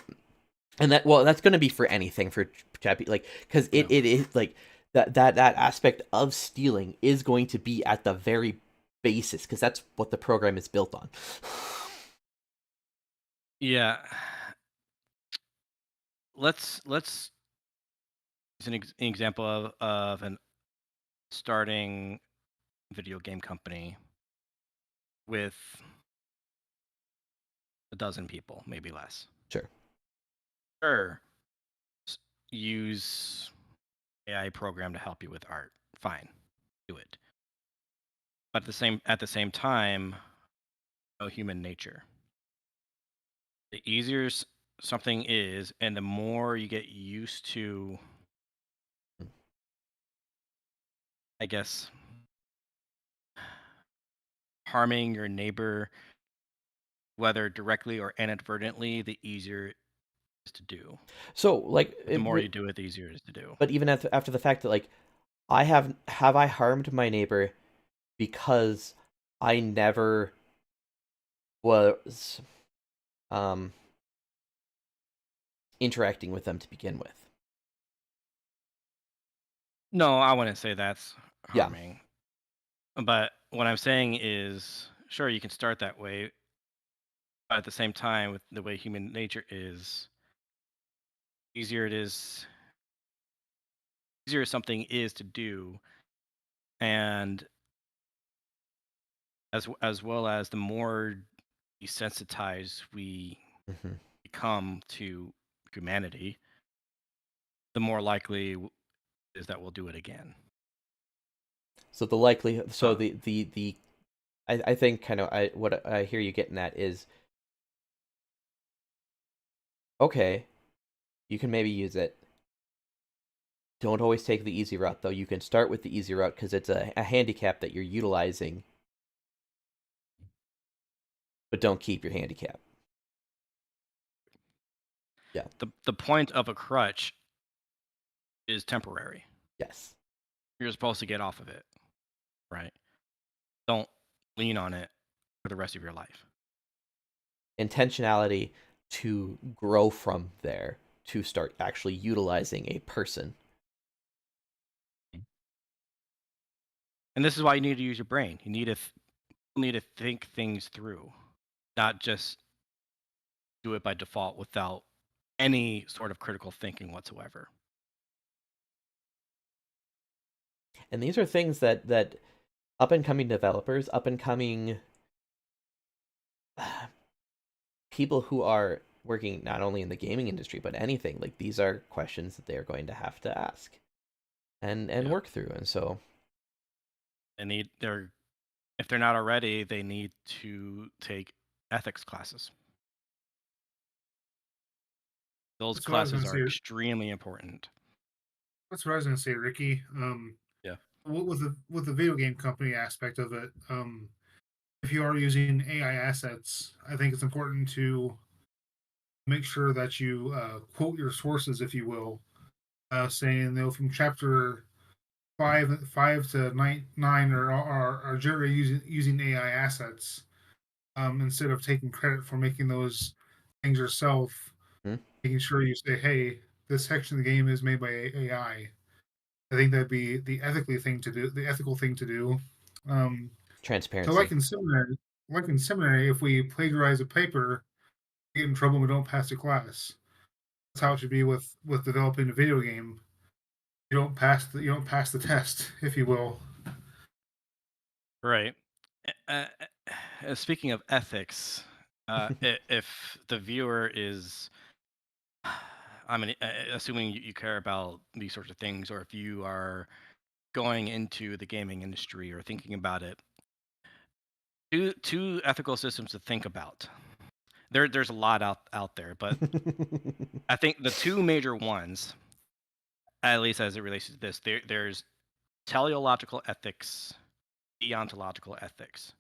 and that well, that's going to be for anything for Chappie, like because Yeah. it is like that aspect of stealing is going to be at the very basis because that's what the program is built on. Yeah. Let's use an example of an starting video game company with a dozen people, maybe less. Sure. Sure. Use AI program to help you with art. Fine. Do it. But at the same time, no human nature. The easier something is, and the more you get used to, I guess, harming your neighbor, whether directly or inadvertently, the easier it is to do. So like, The more you do it, the easier it is to do. but even after the fact that like I harmed my neighbor because I never was um interacting with them to begin with. No, I wouldn't say that's Yeah. harming. But what I'm saying is, sure, you can start that way. But at the same time, with the way human nature is, easier it is, easier something is to do, and as well as the more desensitized we Mm-hmm. become to humanity, the more likely is that we'll do it again. So the likelihood, so Uh, the I think kind of what I hear you getting at is okay, you can maybe use it. Don't always take the easy route though. You can start with the easy route because it's a handicap that you're utilizing, but don't keep your handicap. Yeah. the point of a crutch is temporary. Yes. You're supposed to get off of it, right? Don't lean on it for the rest of your life. Intentionality to grow from there to start actually utilizing a person. And this is why you need to use your brain. You need to think things through, not just do it by default without any sort of critical thinking whatsoever. And these are things that up and coming developers, up and coming people who are working not only in the gaming industry but anything, like these are questions that they're going to have to ask and Yeah. work through. And so They're if they're not already, they need to take ethics classes. Those That's what I was going classes to are say. extremely important. That's what I was going to say, Ricky. Yeah. With the video game company aspect of it, if you are using AI assets, I think it's important to make sure that you quote your sources, if you will, saying from chapter five to nine are generally using AI assets instead of taking credit for making those things yourself. hmm, Making sure you say, "Hey, this section of the game is made by AI." I think that'd be the ethically thing to do. The ethical thing to do. Um, so, transparency. like in seminary, if we plagiarize a paper, we get in trouble. And we don't pass the class. That's how it should be with developing a video game. You don't pass the test, if you will. Right. Speaking of ethics, If the viewer is, I mean, assuming you care about these sorts of things, or if you are going into the gaming industry or thinking about it, two ethical systems to think about. There's a lot out there, but I think the two major ones, at least as it relates to this, there's teleological ethics, deontological ethics.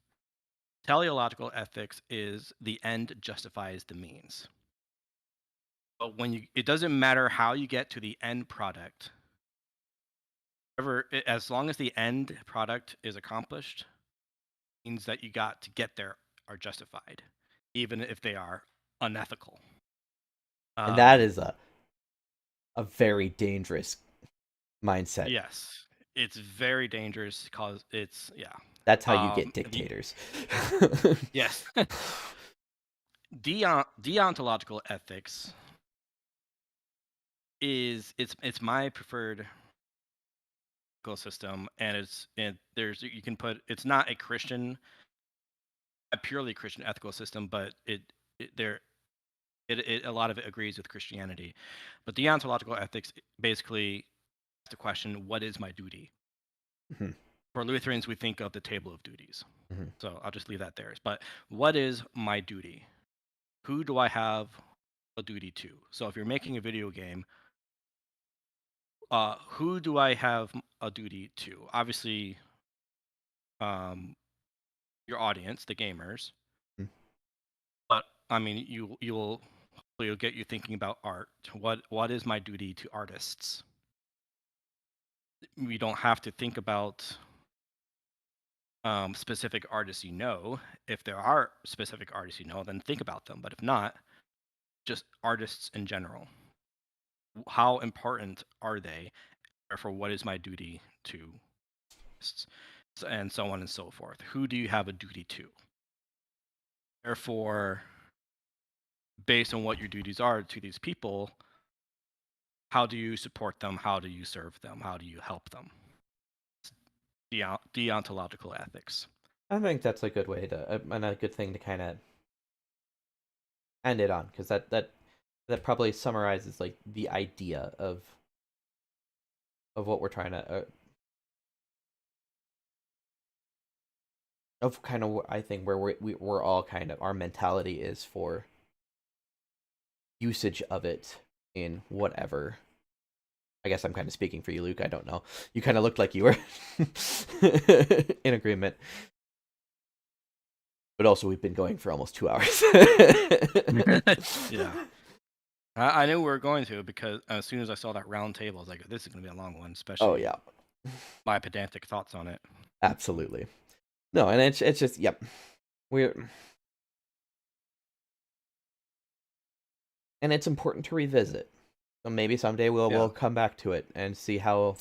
Teleological ethics is the end justifies the means. But it doesn't matter how you get to the end product. As long as the end product is accomplished, means that you got to get there are justified, even if they are unethical. And that is a very dangerous mindset. Yes, it's very dangerous because it's That's how you get dictators. Yes. Deontological ethics it's my preferred system, and it's not a purely Christian ethical system, but a lot of it agrees with Christianity. But deontological ethics basically asks the question, what is my duty? Mm-hmm. For Lutherans, we think of the table of duties. Mm-hmm. So I'll just leave that there. But what is my duty? Who do I have a duty to? So if you're making a video game, who do I have a duty to? Obviously, your audience, the gamers. Mm-hmm. But I mean, you'll get you thinking about art. What is my duty to artists? We don't have to think about specific artists. If there are specific artists then think about them. But if not, just artists in general. How important are they? Therefore, what is my duty to artists? And so on and so forth. Who do you have a duty to? Therefore, based on what your duties are to these people, how do you support them? How do you serve them? How do you help them? Deontological ethics. I think that's a good way to, and a good thing to kind of end it on, because that probably summarizes like the idea of what we're trying to of kind of, I think, where we're all kind of, our mentality is for usage of it in whatever. I guess I'm kind of speaking for you, Luke. I don't know. You kind of looked like you were in agreement. But also, we've been going for almost 2 hours. Yeah. I knew we were going to, because as soon as I saw that round table, I was like, this is going to be a long one, especially Oh, yeah. my pedantic thoughts on it. Absolutely. No, and it's just, yep. And it's important to revisit. So maybe someday we'll come back to it and see how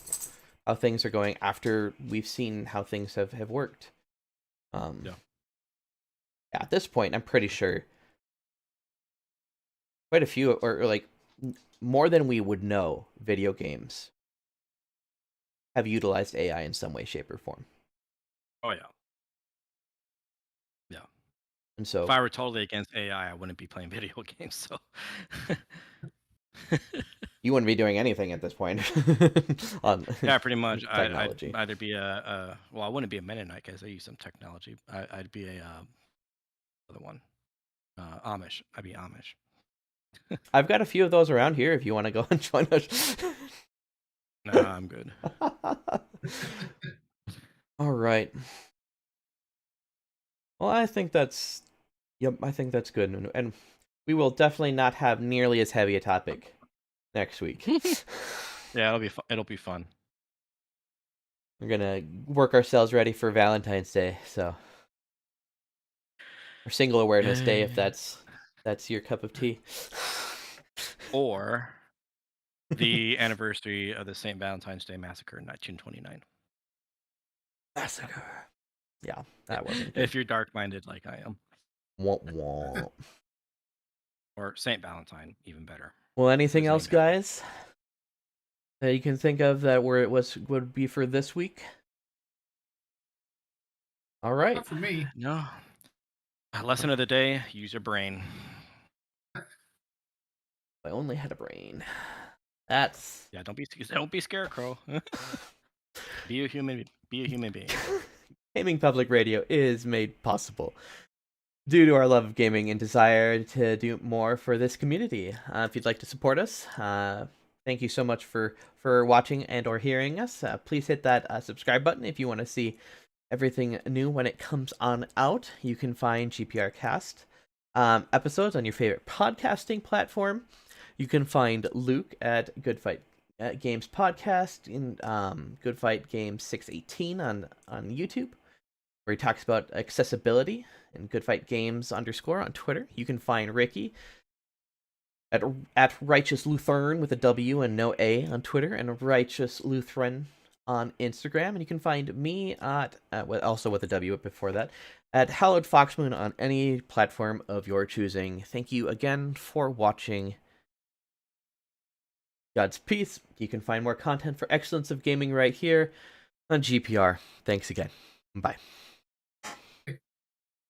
things are going after we've seen how things have worked. At this point, I'm pretty sure quite a few, or like more than we would know, video games have utilized AI in some way, shape, or form. Oh yeah. Yeah. And so, if I were totally against AI, I wouldn't be playing video games. So you wouldn't be doing anything at this point. Yeah, pretty much. Technology. I'd either be I wouldn't be a Mennonite because I use some technology. I'd be a other one. Amish. I'd be Amish. I've got a few of those around here if you want to go and join us. Nah, I'm good. All right. Well, I think that's good, and we will definitely not have nearly as heavy a topic next week. Yeah, it'll be fun. We're gonna work ourselves ready for Valentine's Day, so, or Single Awareness Day, if that's your cup of tea, or the anniversary of the St. Valentine's Day Massacre in 1929. Massacre. Yeah, that wasn't good. If you're dark-minded like I am. Womp womp. Or St. Valentine, even better. Well, anything else, guys, that you can think of that would be for this week? All right. Not for me. No. Lesson of the day: use your brain. If I only had a brain. That's Yeah, don't be scarecrow. Be a human being. Gaming Public Radio is made possible due to our love of gaming and desire to do more for this community. If you'd like to support us, thank you so much for watching and or hearing us. Please hit that subscribe button if you want to see everything new when it comes on out. You can find GPR Cast episodes on your favorite podcasting platform. You can find Luke at Good Fight Games Podcast in Good Fight Games 618 on YouTube, where he talks about accessibility, and Good Fight Games _ on Twitter. You can find Ricky at Righteous Lutheran with a W and no A on Twitter, and Righteous Lutheran on Instagram. And you can find me at also with a W before that, at Hallowed Foxmoon on any platform of your choosing. Thank you again for watching. God's peace. You can find more content for Excellence of Gaming right here on GPR. Thanks again. Bye.